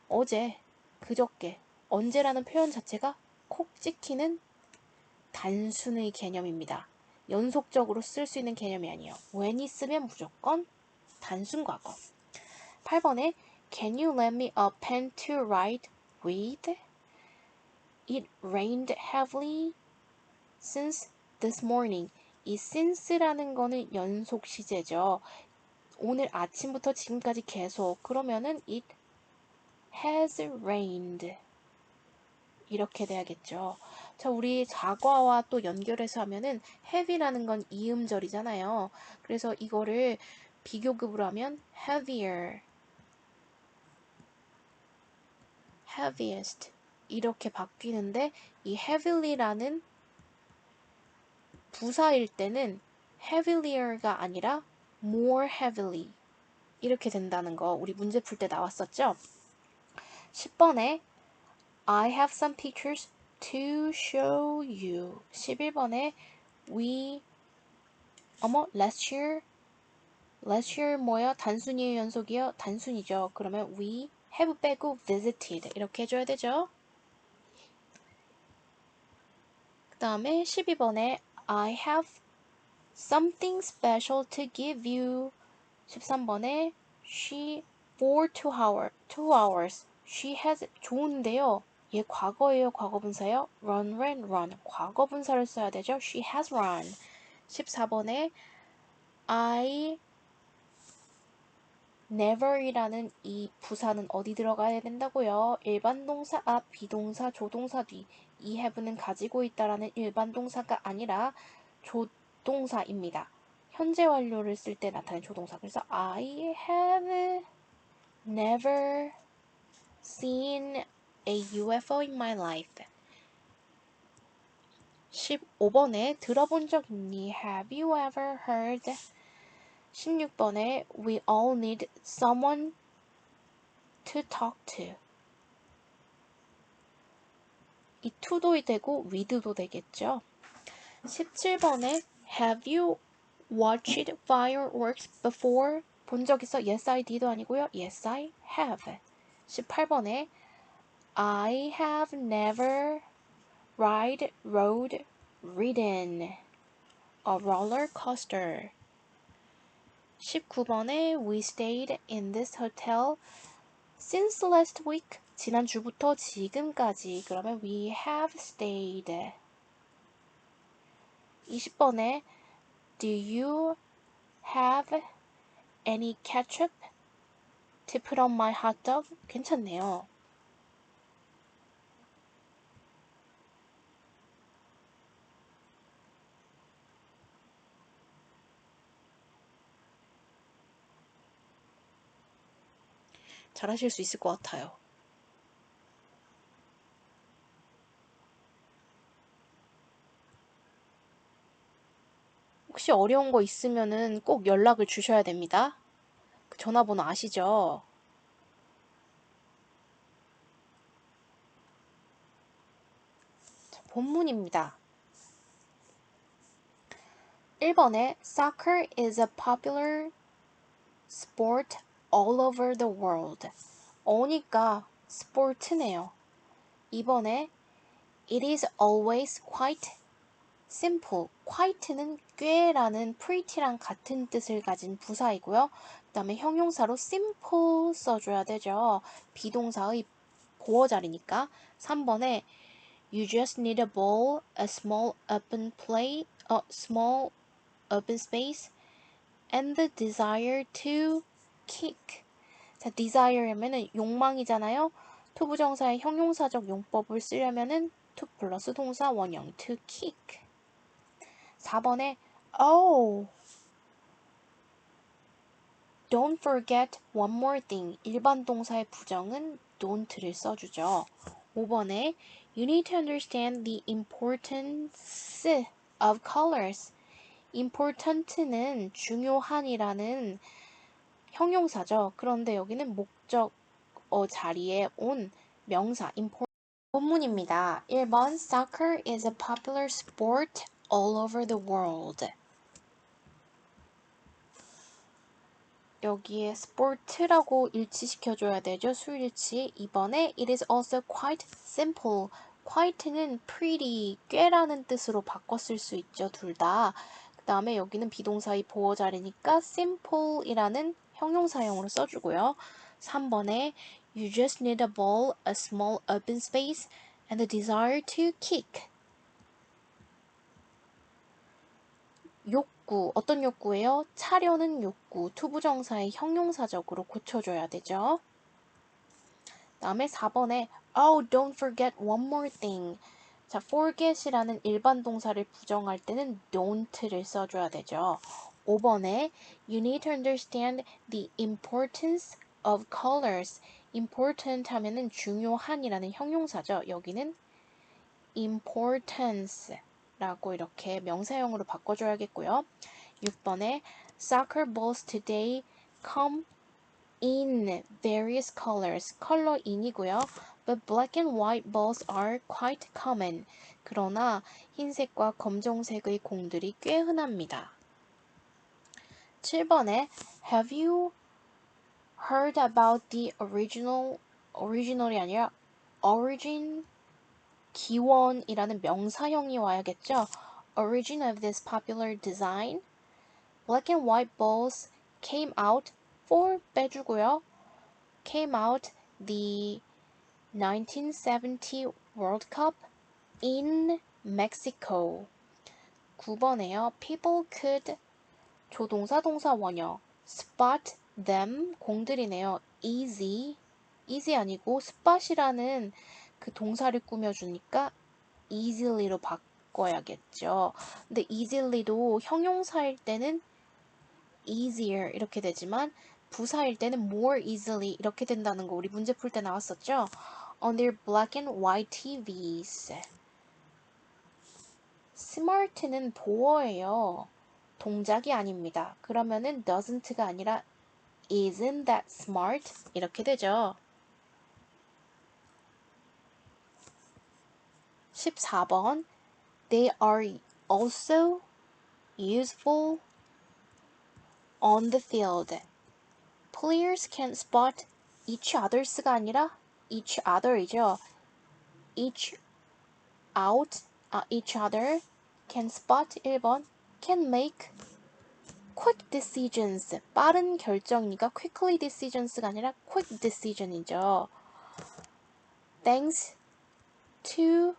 S1: 어제, 그저께. 언제라는 표현 자체가 콕 찍히는 단순의 개념입니다. 연속적으로 쓸 수 있는 개념이 아니에요. when이 쓰면 무조건 단순 과거. 8번에 Can you lend me a pen to write with? It rained heavily since this morning. 이 since라는 거는 연속 시제죠. 오늘 아침부터 지금까지 계속. 그러면은 it has rained. 이렇게 돼야겠죠. 자, 우리 과거와 또 연결해서 하면은 heavy라는 건 이음절이잖아요. 그래서 이거를 비교급으로 하면 heavier, heaviest 이렇게 바뀌는데 이 heavily라는 부사일 때는 heavilier가 아니라 more heavily 이렇게 된다는 거 우리 문제 풀 때 나왔었죠? 10번에 I have some pictures to show you. 11번에 last year 뭐야? 단순이에요, 연속이요? 단순이죠. 그러면 we have 빼고 visited 이렇게 해줘야 되죠. 그 다음에 12번에 I have something special to give you. 13번에 she for 2 hours. She has 좋은데요. 얘 과거예요, 과거분사요? ran. 과거분사를 써야 되죠. She has run. 14번에 I never이라는 이 부사는 어디 들어가야 된다고요? 일반 동사 앞, 비동사, 조동사 뒤. 이 have는 가지고 있다라는 일반 동사가 아니라 조동사입니다. 현재 완료를 쓸 때 나타나는 조동사. 그래서 I have never seen a UFO in my life. 15번에 들어본 적 있니? Have you ever heard? 16번에 We all need someone to talk to. 이 to도 되고 with도 되겠죠. 17번에 Have you watched fireworks before? 본 적 있어? Yes, I did도 아니고요. Yes, I have. 18번에 I have never rode, ridden a roller coaster. 19번에 We stayed in this hotel since last week. 지난주부터 지금까지. 그러면 we have stayed. 20번에 Do you have any ketchup to put on my hot dog? 괜찮네요. 잘하실 수 있을 것 같아요. 혹시 어려운 거 있으면은 꼭 연락을 주셔야 됩니다. 그 전화번호 아시죠? 자, 본문입니다. 1번에 Soccer is a popular sport all over the world. 어니까 스포츠네요. 2번에 It is always quite simple. quite는 꽤라는 pretty랑 같은 뜻을 가진 부사이고요. 그 다음에 형용사로 simple 써줘야 되죠. 비동사의 보어 자리니까. 3번에 You just need a ball, a small open space, and the desire to kick. 자, desire면은 욕망이잖아요. 투부정사의 형용사적 용법을 쓰려면은 to 플러스 동사 원형 to kick. 4번에 Oh, don't forget one more thing. 일반 동사의 부정은 don't를 써주죠. 5번에 You need to understand the importance of colors. important는 중요한이라는 형용사죠. 그런데 여기는 목적 자리에 온 명사 important. 본문입니다. 1번 Soccer is a popular sport all over the world. 여기에 sport라고 일치시켜줘야 되죠. 수일치. 2번에 It is also quite simple. quite는 pretty, 꽤라는 뜻으로 바꿔 쓸 수 있죠. 둘 다. 그 다음에 여기는 비동사의 보어 자리니까 simple이라는 형용사형으로 써주고요. 3번에 You just need a ball, a small open space, and the desire to kick. 욕구, 어떤 욕구예요? 차려는 욕구, 투부정사의 형용사적으로 고쳐줘야 되죠. 다음에 4번에 Oh, don't forget one more thing. 자, forget이라는 일반 동사를 부정할 때는 don't를 써줘야 되죠. 5번에 You need to understand the importance of colors. important 하면은 중요한이라는 형용사죠. 여기는 importance 라고 이렇게 명사형으로 바꿔줘야겠고요. 6번에 Soccer balls today come in various colors. 컬러 in이고요. But black and white balls are quite common. 그러나 흰색과 검정색의 공들이 꽤 흔합니다. 7번에 Have you heard about the original이 아니라 origin 기원이라는 명사형이 와야겠죠. Origin of this popular design. Black and white balls came out for 빼주고요. Came out the 1970 World Cup in Mexico. 9번에요. People could 조동사 동사 원형 spot them 공들이네요. easy 아니고 spot이라는 그 동사를 꾸며주니까 easily로 바꿔야겠죠. 근데 easily도 형용사일 때는 easier 이렇게 되지만 부사일 때는 more easily 이렇게 된다는 거 우리 문제 풀 때 나왔었죠. On their black and white TVs. smart는 도어예요. 동작이 아닙니다. 그러면은 doesn't가 아니라 isn't that smart 이렇게 되죠. 14번 They are also useful on the field. Players can spot each other's가 아니라 each other이죠. each other can spot 1번 can make quick decisions. 빠른 결정이니까 quickly decisions가 아니라 quick decision이죠. Thanks to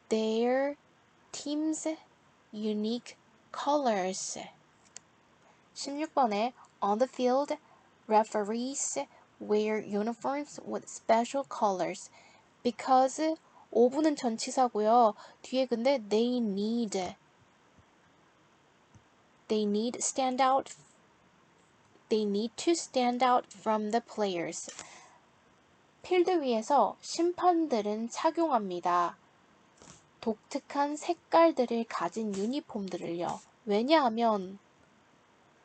S1: their team's unique colors. 16번에 On the field, referees wear uniforms with special colors because 5분은 전치사고요. 뒤에 근데 they need to stand out from the players. 필드 위에서 심판들은 착용합니다. 독특한 색깔들을 가진 유니폼들을요. 왜냐하면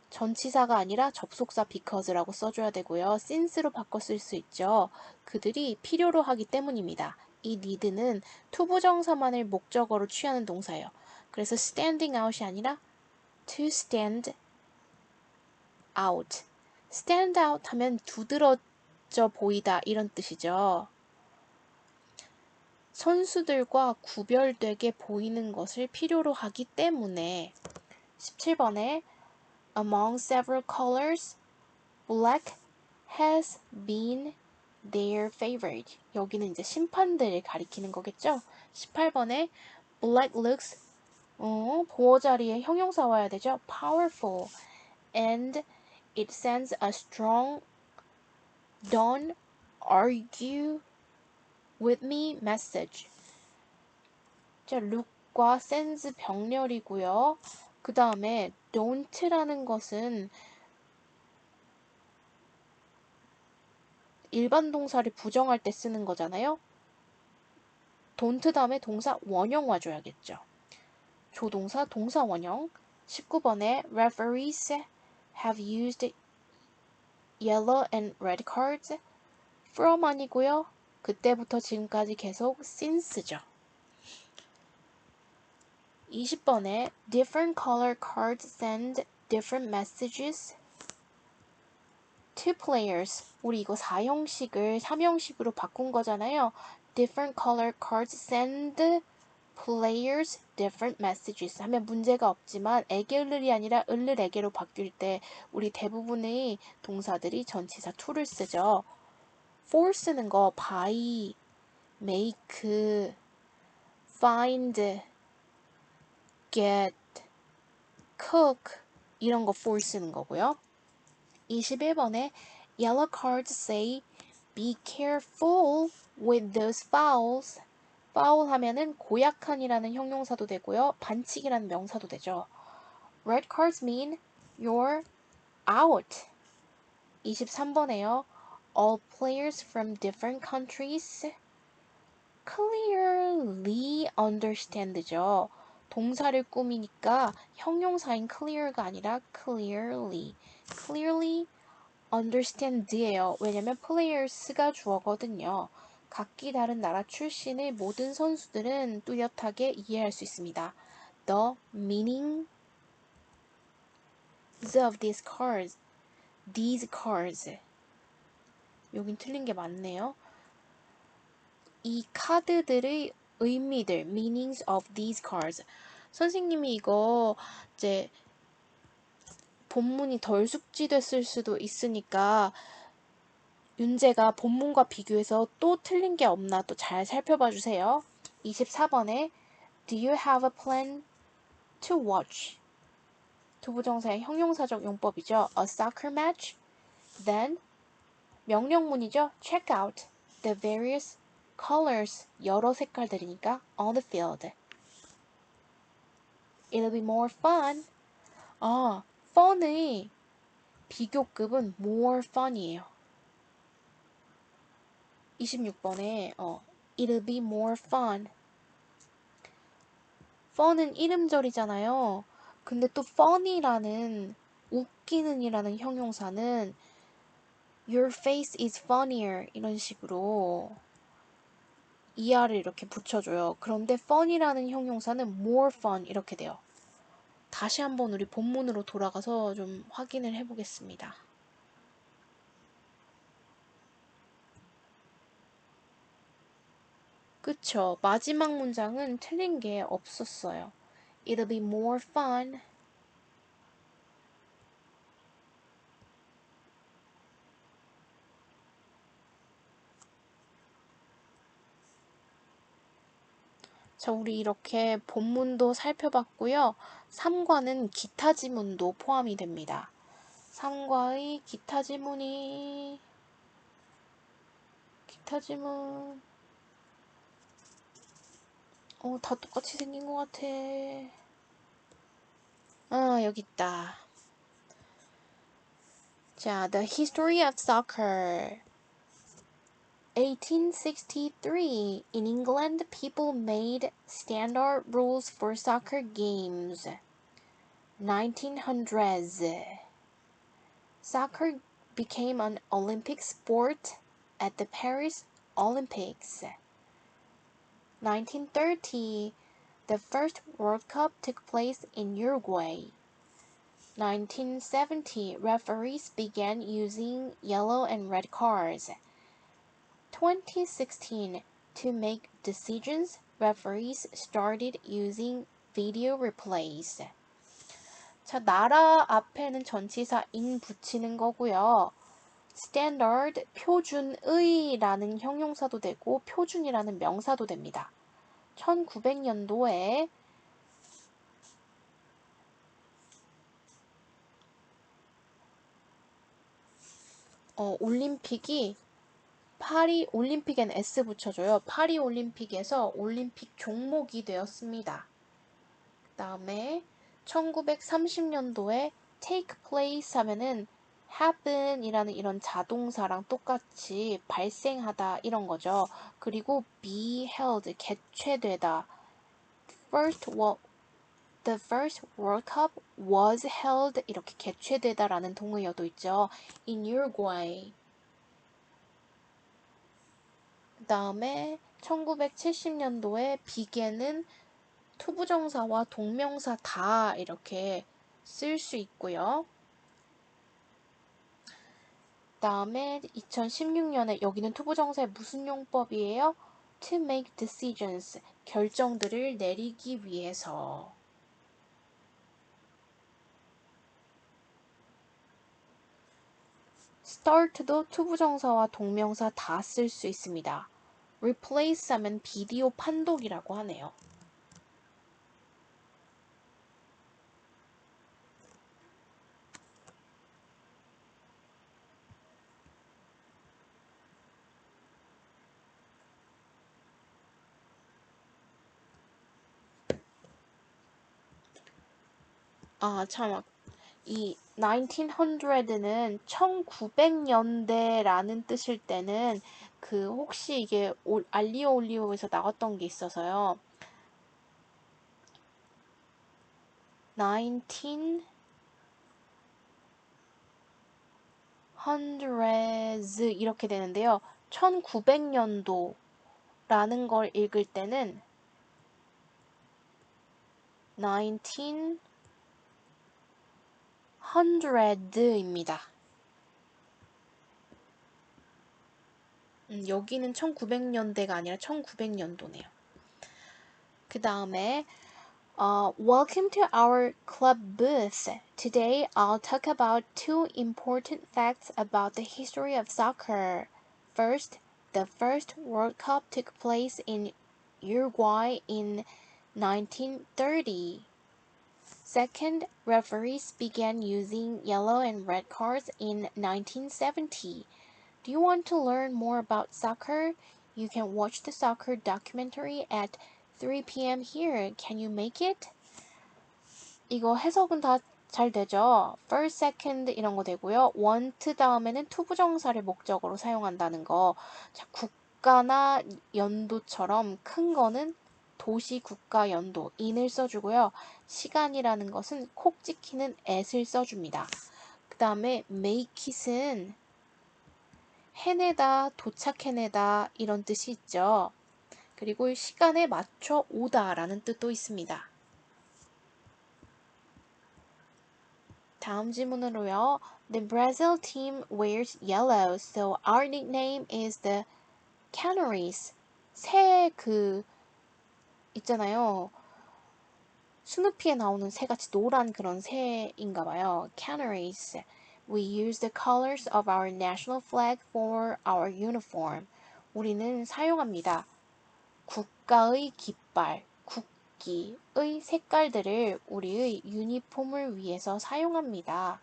S1: 전치사가 아니라 접속사 because라고 써줘야 되고요. since로 바꿔 쓸 수 있죠. 그들이 필요로 하기 때문입니다. 이 need는 투부정사만을 목적어로 취하는 동사예요. 그래서 standing out이 아니라 to stand out. stand out 하면 두드러져 보이다 이런 뜻이죠. 선수들과 구별되게 보이는 것을 필요로 하기 때문에 17번에 Among several colors, black has been their favorite. 여기는 이제 심판들을 가리키는 거겠죠? 18번에 black looks 보호 자리에 형용사 와야 되죠? powerful and it sends a strong don't argue with me message. 자, look과 sends 병렬이고요. 그 다음에 don't라는 것은 일반 동사를 부정할 때 쓰는 거잖아요. don't 다음에 동사 원형 와줘야겠죠. 조동사 동사 원형. 19번에 referees have used yellow and red cards. from 아니고요. 그때부터 지금까지 계속 since죠. 20번에 different color cards send different messages to players. 우리 이거 4형식을 3형식으로 바꾼 거잖아요. different color cards send players different messages 하면 문제가 없지만 에게 을을이 아니라 을을 에게로 바뀔 때 우리 대부분의 동사들이 전치사 to를 쓰죠. for 쓰는 거 buy, make, find, get, cook 이런 거 for 쓰는 거고요. 21번에 yellow cards say be careful with those fouls. foul 하면은 고약한이라는 형용사도 되고요. 반칙이라는 명사도 되죠. red cards mean you're out. 23번에요. all players from different countries clearly understand죠. 동사를 꾸미니까 형용사인 clear가 아니라 clearly understand예요. 왜냐면 players가 주어거든요. 각기 다른 나라 출신의 모든 선수들은 뚜렷하게 이해할 수 있습니다. The meanings of these cards. 여긴 틀린 게 많네요. 이 카드들의 의미들, meanings of these cards. 선생님이 이거 이제 본문이 덜 숙지됐을 수도 있으니까 윤재가 본문과 비교해서 또 틀린 게 없나 또 잘 살펴봐 주세요. 24번에 Do you have a plan to watch? 두부정사의 형용사적 용법이죠. A soccer match? Then 명령문이죠. Check out the various colors. 여러 색깔들이니까 on the field. It'll be more fun. fun의 비교급은 more fun이에요. 26번에 It'll be more fun. fun은 이름절이잖아요. 근데 또 fun이라는 웃기는이라는 형용사는 Your face is funnier 이런 식으로 ER을 이렇게 붙여줘요. 그런데 fun이라는 형용사는 more fun 이렇게 돼요. 다시 한번 우리 본문으로 돌아가서 좀 확인을 해보겠습니다. 그쵸. 마지막 문장은 틀린 게 없었어요. It'll be more fun. 자, 우리 이렇게 본문도 살펴봤고요. 3과는 기타 지문도 포함이 됩니다. 3과의 기타 지문 다 똑같이 생긴 것 같아. 여기 있다. 자, The History of Soccer. 1863. In England, people made standard rules for soccer games. 1900s. Soccer became an Olympic sport at the Paris Olympics. 1930, the first World Cup took place in Uruguay. 1970, referees began using yellow and red cards. 2016, to make decisions, referees started using video replays. 자, 나라 앞에는 전치사 in 붙이는 거고요. standard, 표준의라는 형용사도 되고 표준이라는 명사도 됩니다. 1900년도에 올림픽이 파리 올림픽엔 S 붙여줘요. 파리 올림픽에서 올림픽 종목이 되었습니다. 그 다음에 1930년도에 take place 하면은 happen 이라는 이런 자동사랑 똑같이 발생하다 이런 거죠. 그리고 be held, 개최되다. The first World Cup was held 이렇게 개최되다라는 동의어도 있죠. In Uruguay. 그 다음에 1970년도에 begin은 투부정사와 동명사 다 이렇게 쓸 수 있고요. 그 다음에 2016년에 여기는 투부정사의 무슨 용법이에요? To make decisions, 결정들을 내리기 위해서. start도 투부정사와 동명사 다 쓸 수 있습니다. replace 하면 비디오 판독이라고 하네요. 참, 이 1900는 1900년대라는 뜻일 때는 그 혹시 이게 알리오 올리오에서 나왔던 게 있어서요. 1900s 이렇게 되는데요. 1900년도라는 걸 읽을 때는 1900입니다. 여기는 1900년대가 아니라 1900년도네요. 그 다음에 welcome to our club booth. Today I'll talk about two important facts about the history of soccer. First, the first World Cup took place in Uruguay in 1930. Second, referees began using yellow and red cards in 1970. Do you want to learn more about soccer? You can watch the soccer documentary at 3 p.m. here. Can you make it? 이거 해석은 다 잘 되죠? first, second 이런 거 되고요. want 다음에는 투부정사를 목적으로 사용한다는 거. 자, 국가나 연도처럼 큰 거는 도시, 국가, 연도, in을 써주고요. 시간이라는 것은 콕 찍히는 at을 써줍니다. 그 다음에 make it은 해내다, 도착해내다 이런 뜻이 있죠. 그리고 시간에 맞춰 오다라는 뜻도 있습니다. 다음 질문으로요. The Brazil team wears yellow, so our nickname is the Canaries. 새 있잖아요. 스누피에 나오는 새같이 노란 그런 새인가 봐요. Canaries. We use the colors of our national flag for our uniform. 우리는 사용합니다. 국가의 깃발, 국기의 색깔들을 우리의 유니폼을 위해서 사용합니다.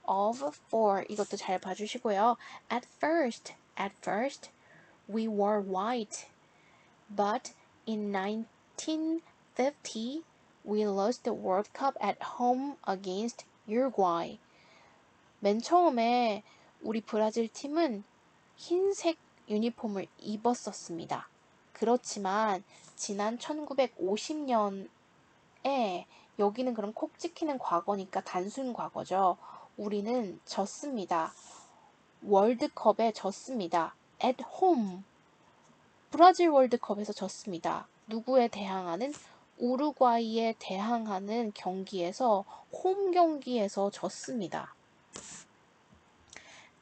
S1: of, for 이것도 잘 봐주시고요. At first, we wore white, but in 1950, we lost the World Cup at home against Uruguay. 맨 처음에 우리 브라질 팀은 흰색 유니폼을 입었었습니다. 그렇지만 지난 1950년에 여기는 그럼 콕 찍히는 과거니까 단순 과거죠. 우리는 졌습니다. 월드컵에 졌습니다. At home. 브라질 월드컵에서 졌습니다. 누구에 대항하는? 우루과이에 대항하는 경기에서 홈 경기에서 졌습니다.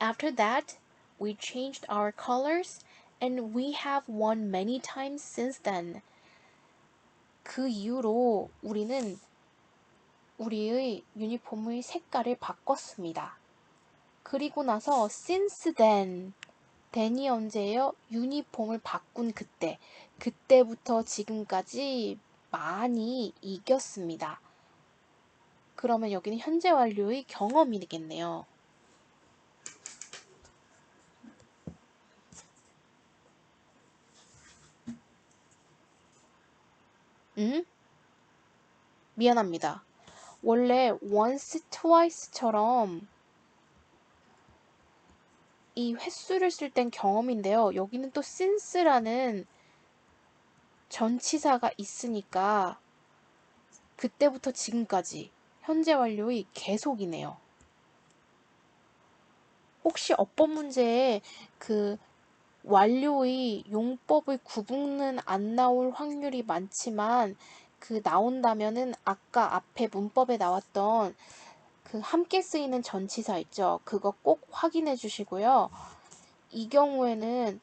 S1: After that, we changed our colors and we have won many times since then. 그 이후로 우리는 우리의 유니폼의 색깔을 바꿨습니다. 그리고 나서 since then, then이 언제예요? 유니폼을 바꾼 그때. 그때부터 지금까지 많이 이겼습니다. 그러면 여기는 현재 완료의 경험이겠네요. 미안합니다. 원래 once, twice처럼 이 횟수를 쓸 땐 경험인데요. 여기는 또 since라는 전치사가 있으니까 그때부터 지금까지 현재 완료의 계속이네요. 혹시 어법 문제에 그 완료의 용법의 구분은 안 나올 확률이 많지만 그 나온다면은 아까 앞에 문법에 나왔던 그 함께 쓰이는 전치사 있죠. 그거 꼭 확인해 주시고요. 이 경우에는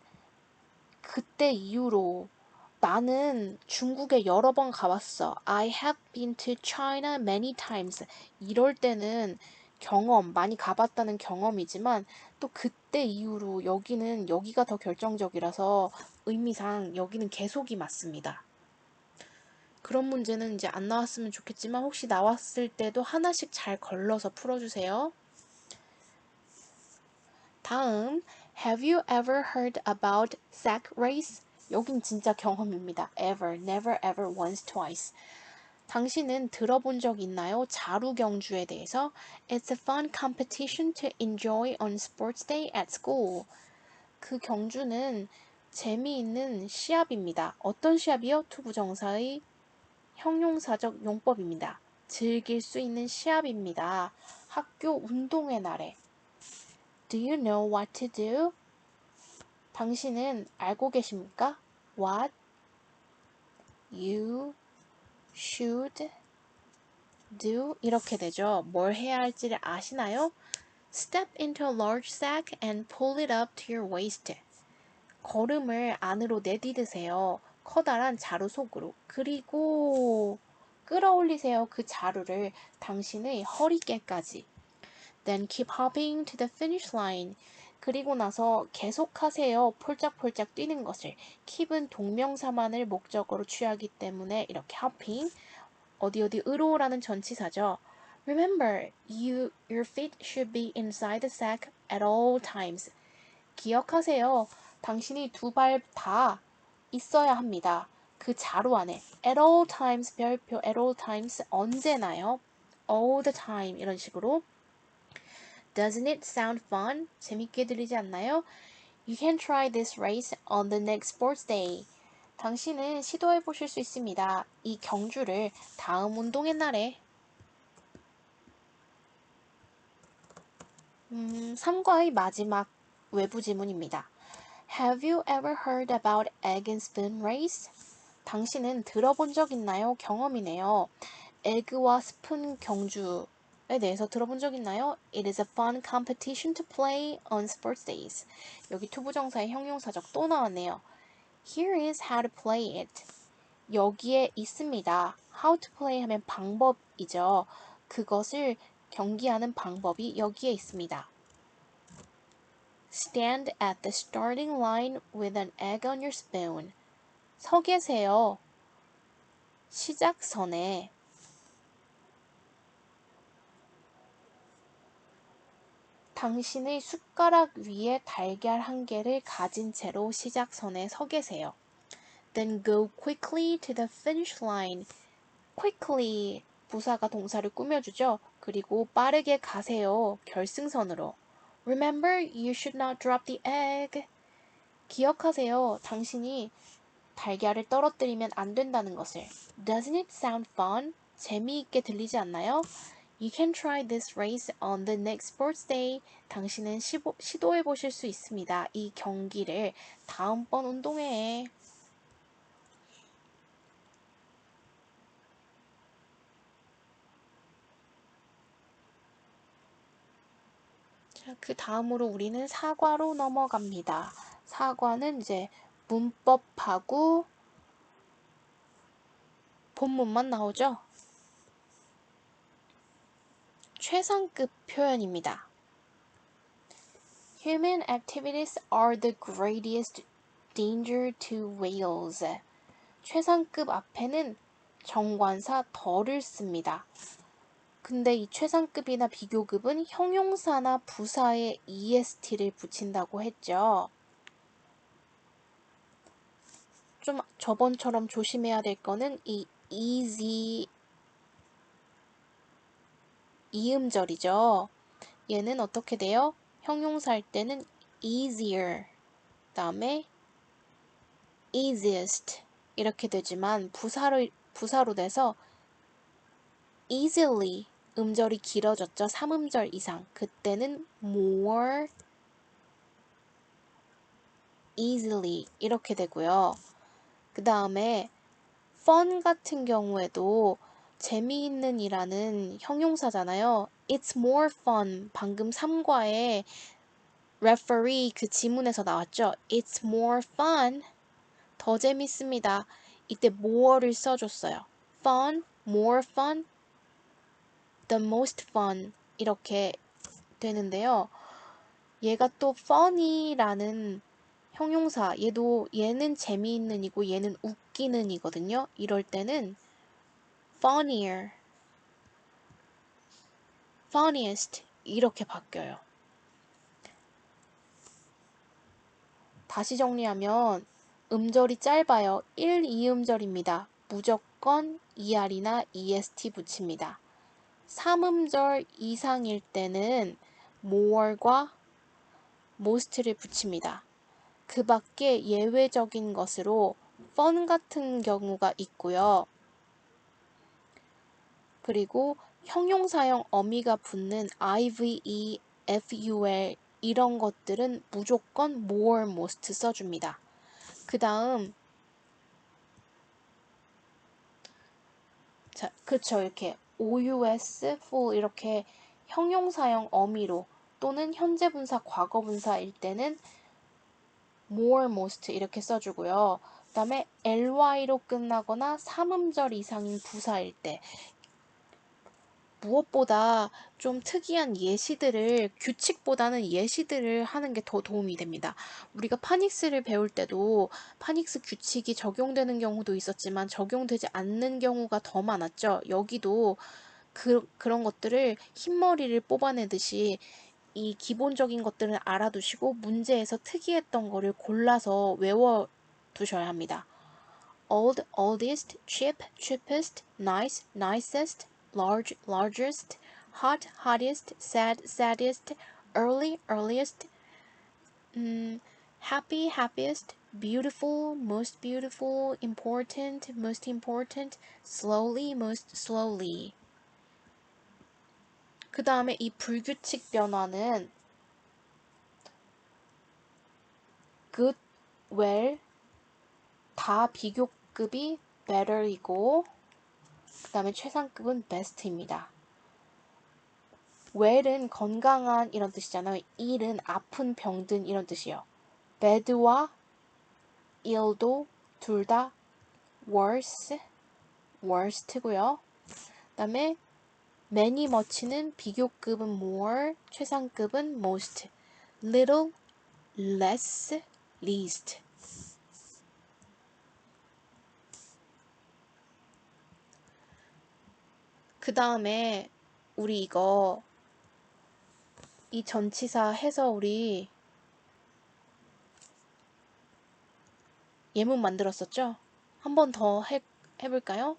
S1: 그때 이후로 나는 중국에 여러 번 가봤어. I have been to China many times. 이럴 때는 경험, 많이 가봤다는 경험이지만 또 그때 이후로 여기가 더 결정적이라서 의미상 여기는 계속이 맞습니다. 그런 문제는 이제 안 나왔으면 좋겠지만 혹시 나왔을 때도 하나씩 잘 걸러서 풀어주세요. 다음, have you ever heard about sack race? 여긴 진짜 경험입니다. ever, never, ever, once, twice. 당신은 들어본 적 있나요? 자루 경주에 대해서. It's a fun competition to enjoy on sports day at school. 그 경주는 재미있는 시합입니다. 어떤 시합이요? 투부정사의 형용사적 용법입니다. 즐길 수 있는 시합입니다. 학교 운동회 날에. Do you know what to do? 당신은 알고 계십니까? What you should do 이렇게 되죠. 뭘 해야 할지를 아시나요? Step into a large sack and pull it up to your waist. 걸음을 안으로 내디드세요. 커다란 자루 속으로. 그리고 끌어올리세요. 그 자루를 당신의 허리께까지. Then keep hopping to the finish line. 그리고 나서 계속하세요. 폴짝폴짝 뛰는 것을. keep은 동명사만을 목적어로 취하기 때문에 이렇게 hopping. 어디으로라는 전치사죠. Remember, your feet should be inside the sack at all times. 기억하세요. 당신이 두 발 다 있어야 합니다. 그 자루 안에. At all times, 별표 at all times, 언제나요? All the time, 이런 식으로. Doesn't it sound fun? 재밌게 들리지 않나요? You can try this race on the next sports day. 당신은 시도해 보실 수 있습니다. 이 경주를 다음 운동의 날에. 3과의 마지막 외부 지문입니다. Have you ever heard about egg and spoon race? 당신은 들어본 적 있나요? 경험이네요. 에그와 스푼 경주에 대해서 들어본 적 있나요? It is a fun competition to play on sports days. 여기 투부정사의 형용사적 또 나왔네요. Here is how to play it. 여기에 있습니다. How to play 하면 방법이죠. 그것을 경기하는 방법이 여기에 있습니다. Stand at the starting line with an egg on your spoon. 서 계세요. 시작선에 당신의 숟가락 위에 달걀 한 개를 가진 채로 시작선에 서 계세요. Then go quickly to the finish line. quickly 부사가 동사를 꾸며주죠. 그리고 빠르게 가세요. 결승선으로. Remember, you should not drop the egg. 기억하세요. 당신이 달걀을 떨어뜨리면 안 된다는 것을. Doesn't it sound fun? 재미있게 들리지 않나요? You can try this race on the next sports day. 당신은 시도해 보실 수 있습니다. 이 경기를 다음번 운동회에. 자, 그 다음으로 우리는 사과로 넘어갑니다. 사과는 이제 문법하고 본문만 나오죠. 최상급 표현입니다. Human activities are the greatest danger to whales. 최상급 앞에는 정관사 더를 씁니다. 근데 이 최상급이나 비교급은 형용사나 부사에 est를 붙인다고 했죠. 좀 저번처럼 조심해야 될 거는 이 easy 이음절이죠. 얘는 어떻게 돼요? 형용사일 때는 easier, 그다음에 easiest 이렇게 되지만 부사로 돼서 easily 음절이 길어졌죠. 3음절 이상. 그때는 more easily 이렇게 되고요. 그 다음에 fun 같은 경우에도 재미있는 이라는 형용사잖아요. It's more fun. 방금 3과에 referee 그 지문에서 나왔죠. It's more fun. 더 재밌습니다. 이때 more를 써줬어요. fun, more fun, the most fun 이렇게 되는데요. 얘가 또 funny라는 형용사, 얘는 재미있는 이고 얘는 웃기는 이거든요. 이럴 때는 funnier, funniest 이렇게 바뀌어요. 다시 정리하면 음절이 짧아요. 1, 2음절입니다. 무조건 er이나 est 붙입니다. 3음절 이상일 때는 more과 most를 붙입니다. 그 밖에 예외적인 것으로 fun 같은 경우가 있고요. 그리고 형용사형 어미가 붙는 IVE, FUL 이런 것들은 무조건 more, most 써줍니다. 그 다음 자, 그쵸. 이렇게 OUS, full 이렇게 형용사형 어미로 또는 현재분사, 과거분사일 때는 more, most 이렇게 써주고요. 그 다음에 ly로 끝나거나 3음절 이상인 부사일 때 무엇보다 좀 특이한 예시들을 규칙보다는 예시들을 하는 게 더 도움이 됩니다. 우리가 파닉스를 배울 때도 파닉스 규칙이 적용되는 경우도 있었지만 적용되지 않는 경우가 더 많았죠. 여기도 그런 것들을 흰머리를 뽑아내듯이 이 기본적인 것들은 알아두시고 문제에서 특이했던 거를 골라서 외워두셔야 합니다. Old, oldest, cheap, cheapest, nice, nicest, large, largest, hot, hottest, sad, saddest, early, earliest, happy, happiest, beautiful, most beautiful, important, most important, slowly, most slowly. 그 다음에 이 불규칙 변화는 good, well, 다 비교급이 better이고 그 다음에 최상급은 best입니다. well은 건강한 이런 뜻이잖아요. ill은 아픈 병든 이런 뜻이요. bad와 ill도 둘 다 worse, worst고요. 그 다음에 many, much는 비교급은 more, 최상급은 most, little, less, least. 그 다음에 우리 이 전치사 해서 우리 예문 만들었었죠? 한 번 더 해볼까요?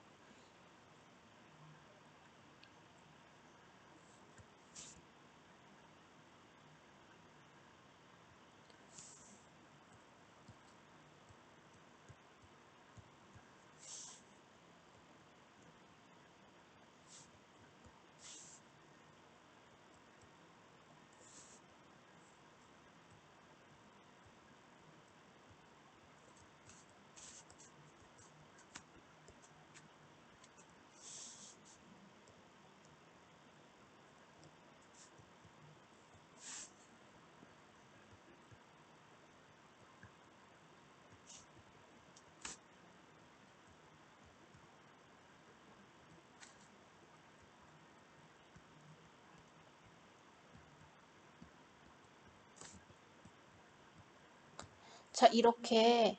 S1: 자, 이렇게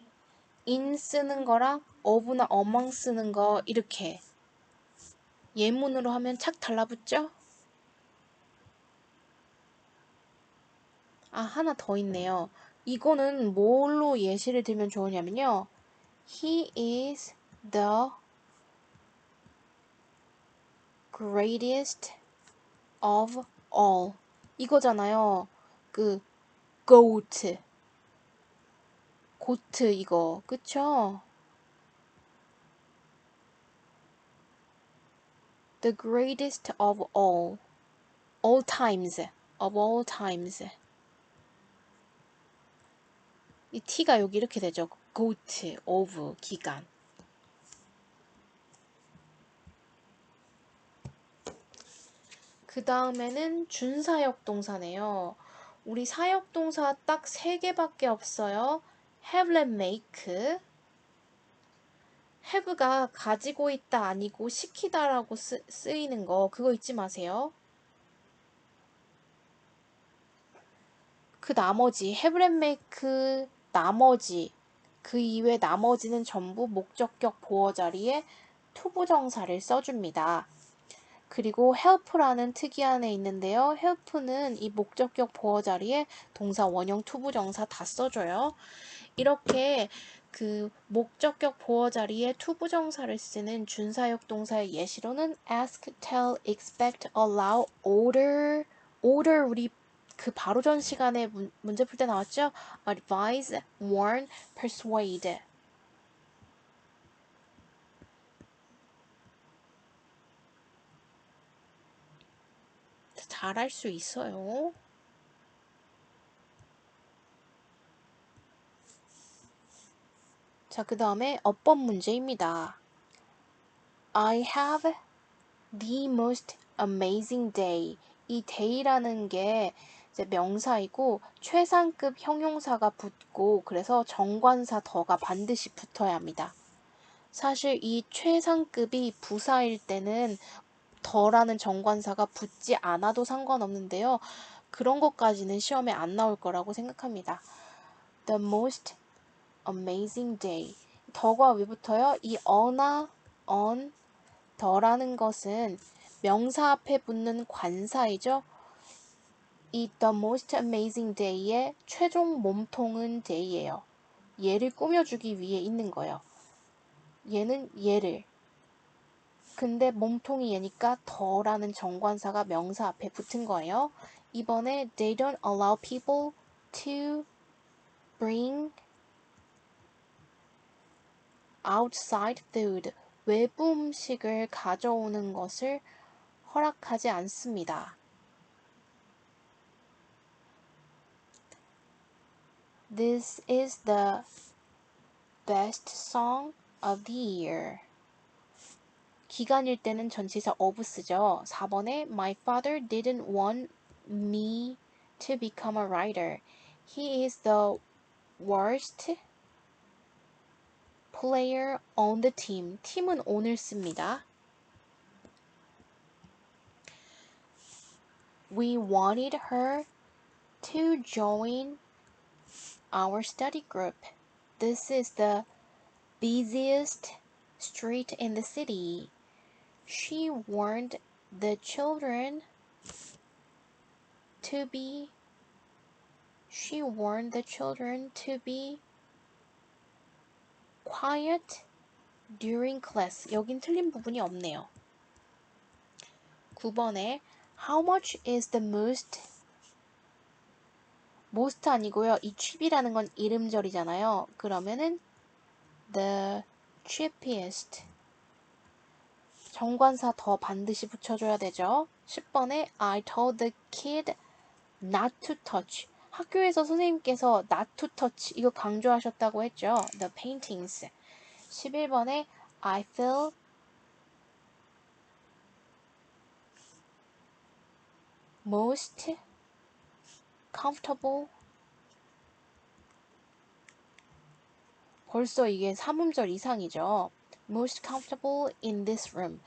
S1: in 쓰는 거랑 of나 among 쓰는 거 이렇게 예문으로 하면 착 달라붙죠? 아, 하나 더 있네요. 이거는 뭘로 예시를 들면 좋으냐면요. He is the greatest of all. 이거잖아요. 그 goat, 고트 이거. 그쵸? The greatest of all times, of all times. 이 t가 여기 이렇게 되죠. goat, of, 기간. 그 다음에는 준사역 동사네요. 우리 사역 동사 딱 3개밖에 없어요. have and make. have가 가지고 있다 아니고 시키다라고 쓰이는 거 그거 잊지 마세요. 그 나머지 have and make 나머지 그 이외 나머지는 전부 목적격 보어 자리에 투부정사를 써줍니다. 그리고 help라는 특이한 애 있는데요. help는 이 목적격 보어 자리에 동사 원형 투부정사 다 써줘요. 이렇게 그 목적격 보어 자리에 투부정사를 쓰는 준사역 동사의 예시로는 ask, tell, expect, allow, order 우리 그 바로 전 시간에 문제 풀 때 나왔죠? advise, warn, persuade. 잘할 수 있어요. 자, 그 다음에 어법 문제입니다. I have the most amazing day. 이 day라는 게 이제 명사이고 최상급 형용사가 붙고 그래서 정관사 더가 반드시 붙어야 합니다. 사실 이 최상급이 부사일 때는 더라는 정관사가 붙지 않아도 상관없는데요. 그런 것까지는 시험에 안 나올 거라고 생각합니다. The most amazing day. 더가 왜 붙어요? 이 어나 on 더라는 것은 명사 앞에 붙는 관사이죠. 이 the most amazing day의 최종 몸통은 day예요. 얘를 꾸며주기 위해 있는 거예요. 얘는 얘를. 근데 몸통이 얘니까 더라는 정관사가 명사 앞에 붙은 거예요. 이번에 they don't allow people to bring outside food. 외부 음식을 가져오는 것을 허락하지 않습니다. This is the best song of the year. 기간일 때는 전치사 of 쓰죠. 4번에 My father didn't want me to become a writer. He is the worst player on the team. 팀은 on을 씁니다. We wanted her to join our study group. This is the busiest street in the city. She warned the children to be quiet during class. 여긴 틀린 부분이 없네요. 9번에 How much is the most? most 아니고요. 이 cheap이라는 건 이름절이잖아요. 그러면은 the cheapest. 정관사 더 반드시 붙여줘야 되죠. 10번에 I told the kid not to touch. 학교에서 선생님께서 not to touch 이거 강조하셨다고 했죠. The paintings. 11번에 I feel most comfortable. 벌써 이게 3음절 이상이죠. Most comfortable in this room.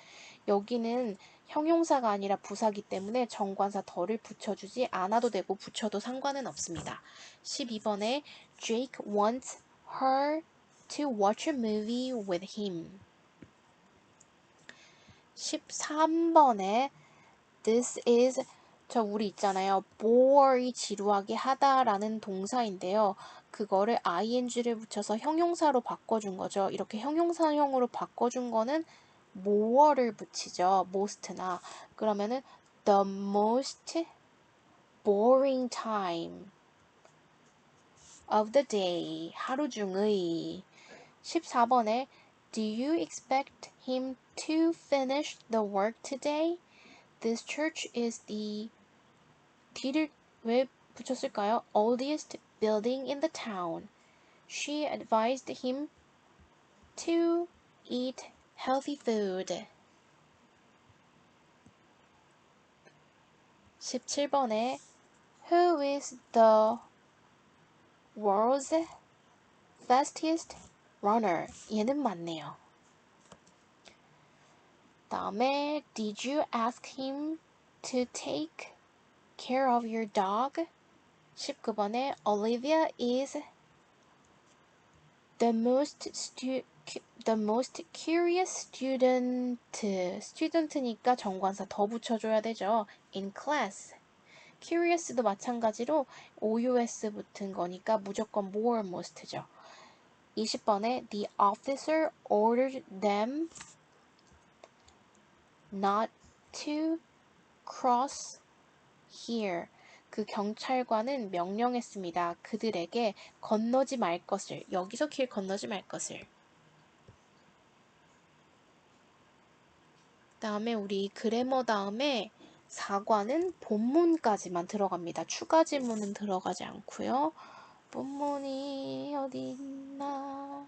S1: 여기는 형용사가 아니라 부사기 때문에 정관사 덜을 붙여주지 않아도 되고 붙여도 상관은 없습니다. 12번에 Jake wants her to watch a movie with him. 13번에 This is 우리 있잖아요. bore이 지루하게 하다라는 동사인데요. 그거를 ing를 붙여서 형용사로 바꿔준 거죠. 이렇게 형용사형으로 바꿔준 거는 more를 붙이죠. most나. 그러면은 the most boring time of the day. 하루 중의. 14번에 Do you expect him to finish the work today? This church is the D를 왜 붙였을까요? Oldest building in the town. She advised him to eat healthy food. 17번에 Who is the world's fastest runner? 얘는 맞네요. 다음에 Did you ask him to take care of your dog? 19번에 Olivia is the most curious student. student니까 정관사 더 붙여줘야 되죠. in class. curious도 마찬가지로 OUS 붙은 거니까 무조건 more most죠. 20번에 the officer ordered them not to cross here. 그 경찰관은 명령했습니다. 그들에게 건너지 말 것을. 여기서 길 건너지 말 것을. 다음에 우리 그래머 다음에 사과는 본문까지만 들어갑니다. 추가 지문은 들어가지 않고요. 본문이 어디 있나?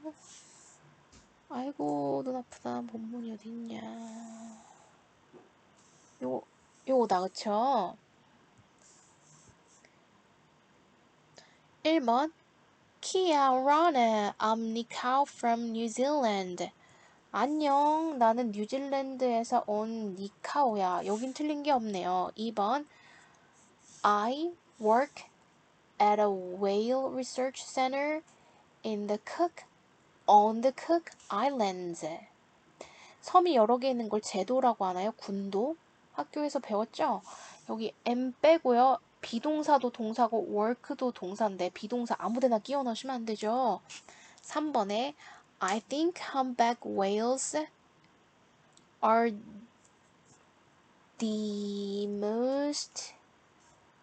S1: 아이고 눈 아프다. 본문이 어디 있냐? 요거다 그쵸? 1번 Kia Rana, I'm Nicole from New Zealand. 안녕, 나는 뉴질랜드에서 온 니카오야. 여긴 틀린 게 없네요. 2번 I work at a whale research center on the Cook Islands. 섬이 여러 개 있는 걸 제도라고 하나요? 군도? 학교에서 배웠죠? 여기 M 빼고요. 비동사도 동사고 work도 동사인데 비동사 아무데나 끼워 넣으시면 안 되죠. 3번에 I think humpback whales are the most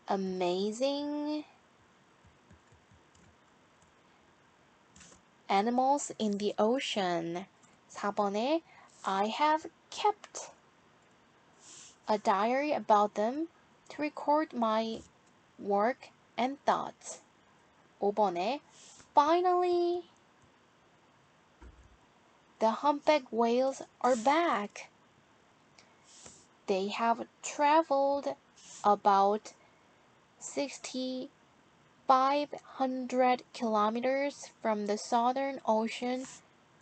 S1: amazing animals in the ocean. 4번에 I have kept a diary about them to record my work and thoughts. 5번에 Finally, the humpback whales are back. They have traveled about 6,500 kilometers from the Southern Ocean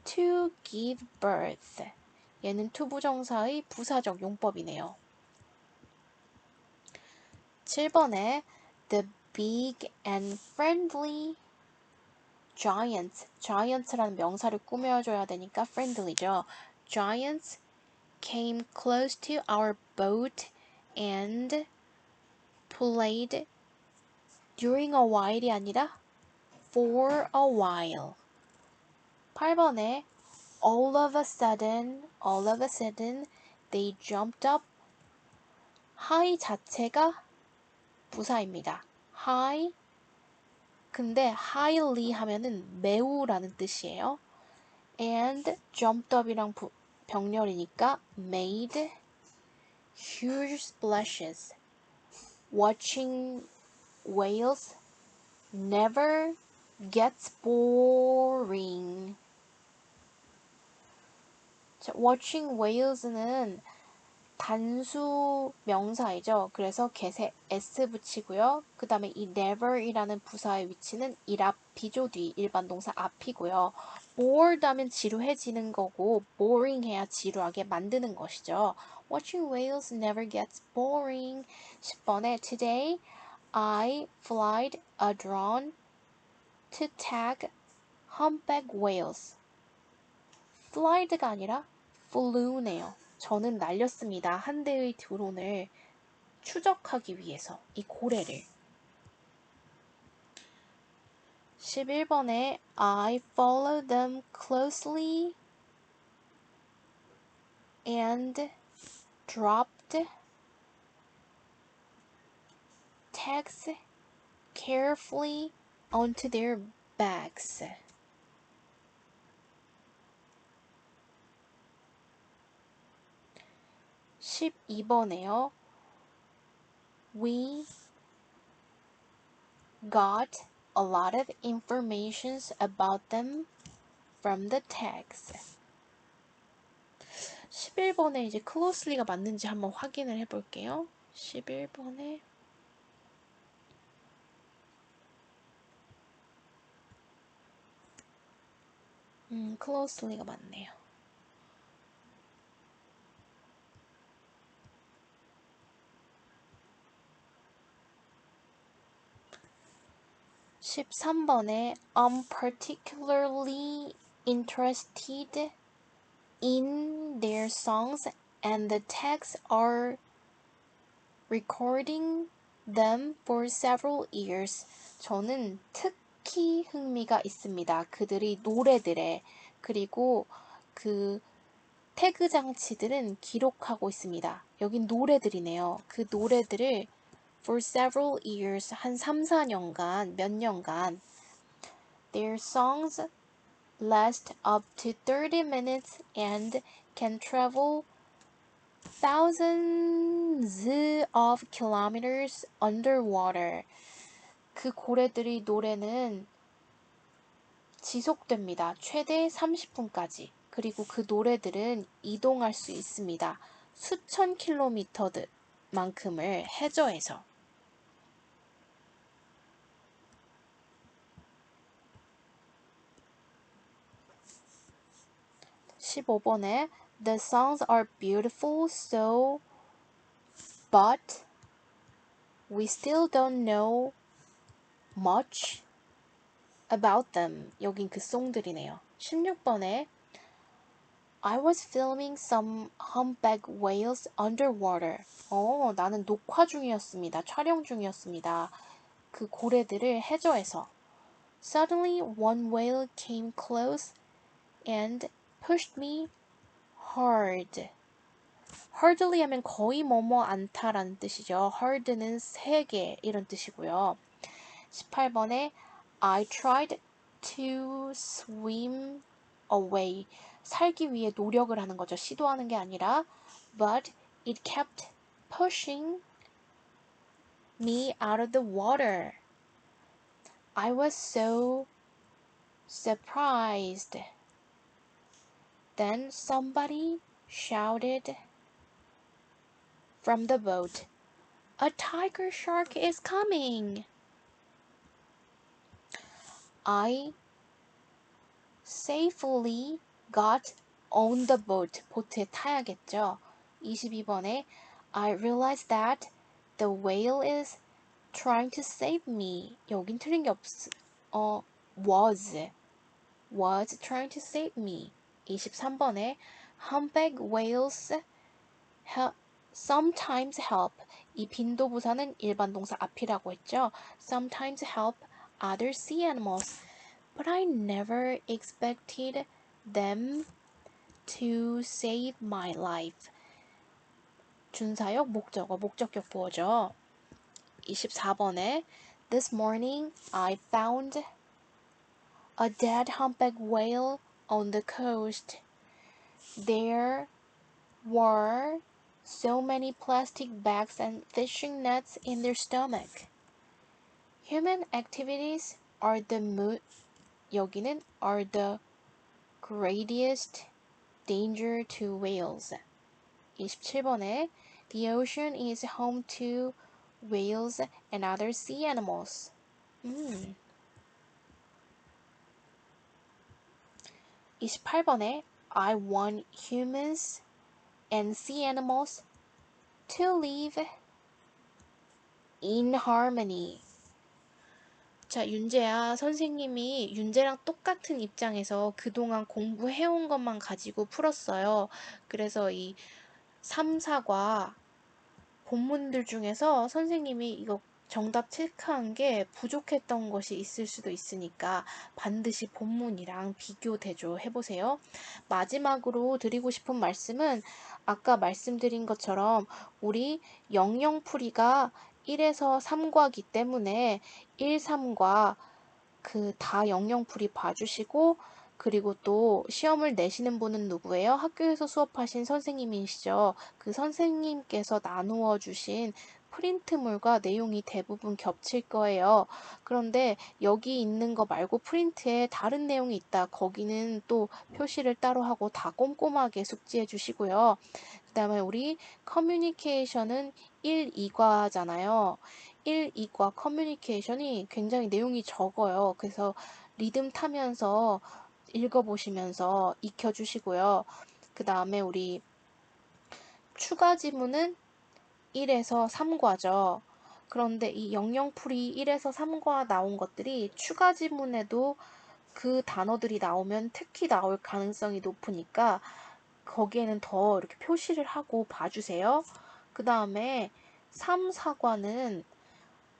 S1: to give birth. 얘는 투부정사의 부사적 용법이네요. 7번에 The big and friendly giants라는 명사를 꾸며줘야 되니까 friendly죠. Giants came close to our boat and played during a while이 아니라 for a while. 8번에 all of a sudden, they jumped up. high 자체가 부사입니다. high. 근데 highly 하면은 매우라는 뜻이에요. and jumped up이랑 병렬이니까 made huge splashes. Watching whales never gets boring. 자, watching whales는 단수 명사이죠. 그래서 get에 s 붙이고요. 그 다음에 이 never이라는 부사의 위치는 일 앞 비조 뒤 일반 동사 앞이고요. bored 하면 지루해지는 거고 boring 해야 지루하게 만드는 것이죠. Watching whales never gets boring. 10번에 today I flied a drone to tag humpback whales. flyed가 아니라 flew네요. 저는 날렸습니다. 한 대의 드론을 추적하기 위해서 이 고래를. 11번에 I followed them closely and dropped tags carefully onto their backs. 12번에요. We got a lot of information about them from the tags. 11번에 이제 closely가 맞는지 한번 확인을 해볼게요. 11번에 closely가 맞네요. 13번에 I'm particularly interested in their songs and the texts are recording them for several years. 저는 특히 흥미가 있습니다. 그들이 노래들에 그리고 그 태그 장치들은 기록하고 있습니다. 여긴 노래들이네요. 그 노래들을 for several years, 한 3, 4년간, 몇 년간 their songs last up to 30 minutes and can travel thousands of kilometers underwater. 그 고래들의 노래는 지속됩니다. 최대 30분까지. 그리고 그 노래들은 이동할 수 있습니다. 수천 킬로미터만큼을 해저에서. 15번에 The songs are beautiful, so but we still don't know much about them. 여긴 그 송들이네요. 16번에 I was filming some humpback whales underwater. 나는 녹화 중이었습니다. 촬영 중이었습니다. 그 고래들을 해저에서. Suddenly one whale came close and pushed me hard. hardly 하면 거의 뭐뭐 않다라는 뜻이죠. hard는 세게 이런 뜻이고요. 18번에 I tried to swim away. 살기 위해 노력을 하는 거죠. 시도하는 게 아니라 but it kept pushing me out of the water. I was so surprised. Then somebody shouted from the boat, A tiger shark is coming! I safely got on the boat. 보트에 타야겠죠. 22번에 I realized that the whale is trying to save me. 여긴 틀린 게 was trying to save me. 23번에 humpback whales sometimes help. 이 빈도부사는 일반 동사 앞이라고 했죠. Sometimes help other sea animals. But I never expected them to save my life. 준사역 목적어, 목적격 보어죠. 24번에 This morning I found a dead humpback whale on the coast. There were so many plastic bags and fishing nets in their stomach. Human activities are 여기는 are the greatest danger to whales. 27번에 The ocean is home to whales and other sea animals. 28번에 I want humans and sea animals to live in harmony. 자, 윤재야, 선생님이 윤재랑 똑같은 입장에서 그동안 공부해온 것만 가지고 풀었어요. 그래서 이 3, 4과 본문들 중에서 선생님이 이거 정답 체크한 게 부족했던 것이 있을 수도 있으니까 반드시 본문이랑 비교 대조 해보세요. 마지막으로 드리고 싶은 말씀은 아까 말씀드린 것처럼 우리 영영풀이가 1에서 3과기 때문에 1, 3과 그 다 영영풀이 봐주시고 그리고 또 시험을 내시는 분은 누구예요? 학교에서 수업하신 선생님이시죠. 그 선생님께서 나누어 주신 프린트물과 내용이 대부분 겹칠 거예요. 그런데 여기 있는 거 말고 프린트에 다른 내용이 있다. 거기는 또 표시를 따로 하고 다 꼼꼼하게 숙지해 주시고요. 그 다음에 우리 커뮤니케이션은 1, 2과잖아요. 1, 2과 커뮤니케이션이 굉장히 내용이 적어요. 그래서 리듬 타면서 읽어보시면서 익혀주시고요. 그 다음에 우리 추가 지문은 1에서 3과죠. 그런데 이 영영풀이 1에서 3과 나온 것들이 추가 지문에도 그 단어들이 나오면 특히 나올 가능성이 높으니까 거기에는 더 이렇게 표시를 하고 봐주세요. 그 다음에 3, 4과는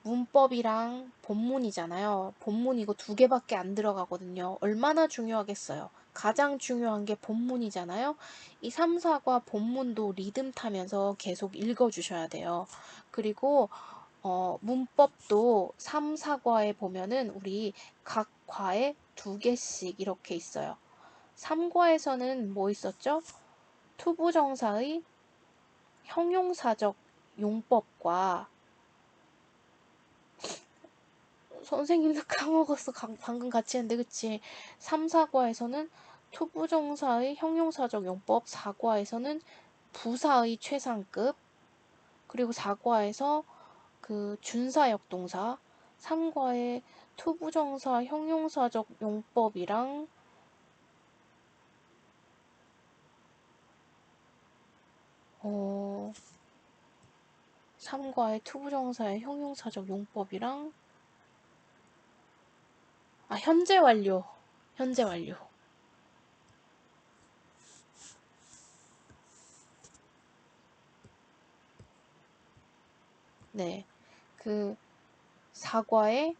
S1: 문법이랑 본문이잖아요. 본문 이거 2개밖에 안 들어가거든요. 얼마나 중요하겠어요. 가장 중요한 게 본문이잖아요. 이 3, 4과 본문도 리듬 타면서 계속 읽어주셔야 돼요. 그리고 문법도 3, 4과에 보면은 우리 각 과에 2개씩 이렇게 있어요. 3과에서는 뭐 있었죠? 투부정사의 형용사적 용법과 선생님도 까먹었어. 방금 같이 했는데 그치? 3, 4과에서는 투부정사의 형용사적 용법, 4과에서는 부사의 최상급, 그리고 4과에서 그 준사역동사, 3과에 투부정사 형용사적 용법이랑 3과의 투부정사의 형용사적 용법이랑 현재 완료. 현재 완료. 네. 그 4과에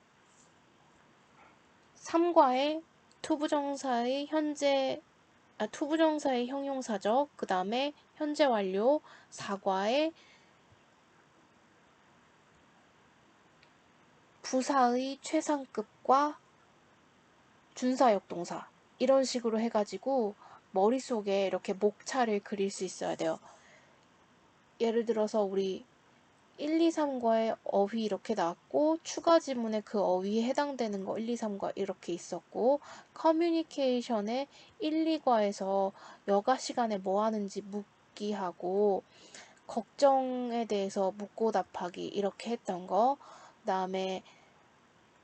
S1: 3과에 투부정사의 형용사적, 그 다음에 현재 완료, 4과에 부사의 최상급과 준사역동사 이런 식으로 해가지고 머릿속에 이렇게 목차를 그릴 수 있어야 돼요. 예를 들어서 우리 1, 2, 3과에 어휘 이렇게 나왔고 추가 지문에 그 어휘에 해당되는 거 1, 2, 3과 이렇게 있었고 커뮤니케이션에 1, 2과에서 여가 시간에 뭐 하는지 묻기 하고 걱정에 대해서 묻고 답하기 이렇게 했던 거 그 다음에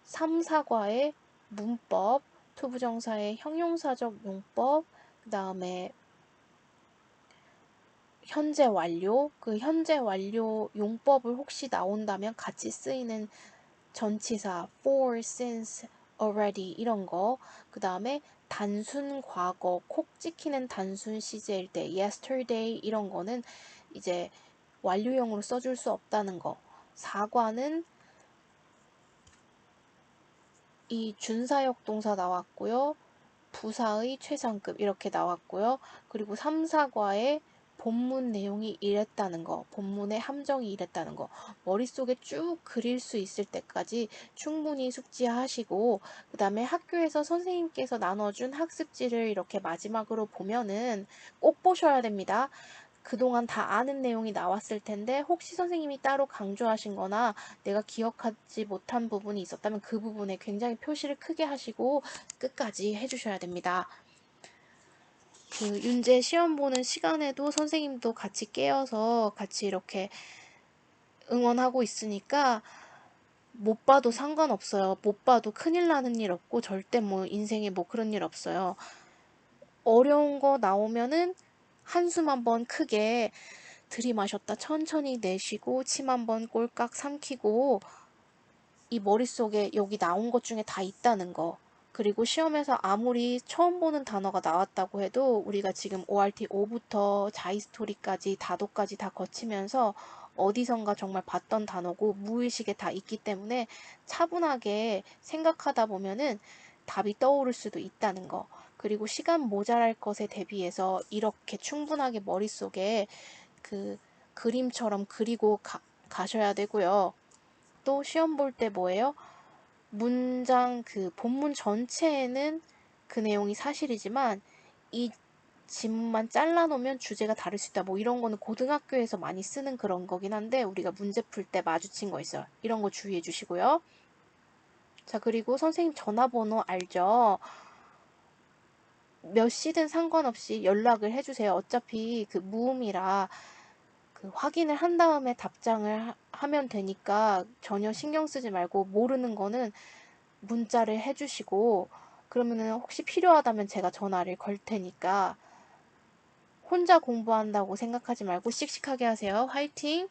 S1: 3, 4과의 문법, 투부정사의 형용사적 용법 그 다음에 현재 완료, 그 현재 완료 용법을 혹시 나온다면 같이 쓰이는 전치사 for, since, already 이런 거. 그 다음에 단순 과거, 콕 찍히는 단순 시제일 때 yesterday 이런 거는 이제 완료형으로 써줄 수 없다는 거. 4과는 이 준사역 동사 나왔고요. 부사의 최상급 이렇게 나왔고요. 그리고 3, 4과에 본문 내용이 이랬다는 거, 본문의 함정이 이랬다는 거, 머릿속에 쭉 그릴 수 있을 때까지 충분히 숙지하시고, 그 다음에 학교에서 선생님께서 나눠준 학습지를 이렇게 마지막으로 보면은 꼭 보셔야 됩니다. 그동안 다 아는 내용이 나왔을 텐데 혹시 선생님이 따로 강조하신 거나 내가 기억하지 못한 부분이 있었다면 그 부분에 굉장히 표시를 크게 하시고 끝까지 해주셔야 됩니다. 그 윤재 시험 보는 시간에도 선생님도 같이 깨어서 같이 이렇게 응원하고 있으니까 못 봐도 상관없어요. 못 봐도 큰일 나는 일 없고 절대 뭐 인생에 뭐 그런 일 없어요. 어려운 거 나오면은 한숨 한번 크게 들이마셨다 천천히 내쉬고 침 한번 꼴깍 삼키고 이 머릿속에 여기 나온 것 중에 다 있다는 거. 그리고 시험에서 아무리 처음 보는 단어가 나왔다고 해도 우리가 지금 ORT 5부터 자이스토리까지 다도까지 다 거치면서 어디선가 정말 봤던 단어고 무의식에 다 있기 때문에 차분하게 생각하다 보면은 답이 떠오를 수도 있다는 거. 그리고 시간 모자랄 것에 대비해서 이렇게 충분하게 머릿속에 그 그림처럼 그리고 가셔야 되고요. 또 시험 볼 때 뭐예요? 문장 그 본문 전체에는 그 내용이 사실이지만 이 지문만 잘라놓으면 주제가 다를 수 있다. 뭐 이런 거는 고등학교에서 많이 쓰는 그런 거긴 한데 우리가 문제 풀 때 마주친 거 있어요. 이런 거 주의해 주시고요. 자, 그리고 선생님 전화번호 알죠? 몇 시든 상관없이 연락을 해주세요. 어차피 그 무음이라 그 확인을 한 다음에 답장을 하면 되니까 전혀 신경 쓰지 말고 모르는 거는 문자를 해주시고 그러면은 혹시 필요하다면 제가 전화를 걸 테니까 혼자 공부한다고 생각하지 말고 씩씩하게 하세요. 화이팅!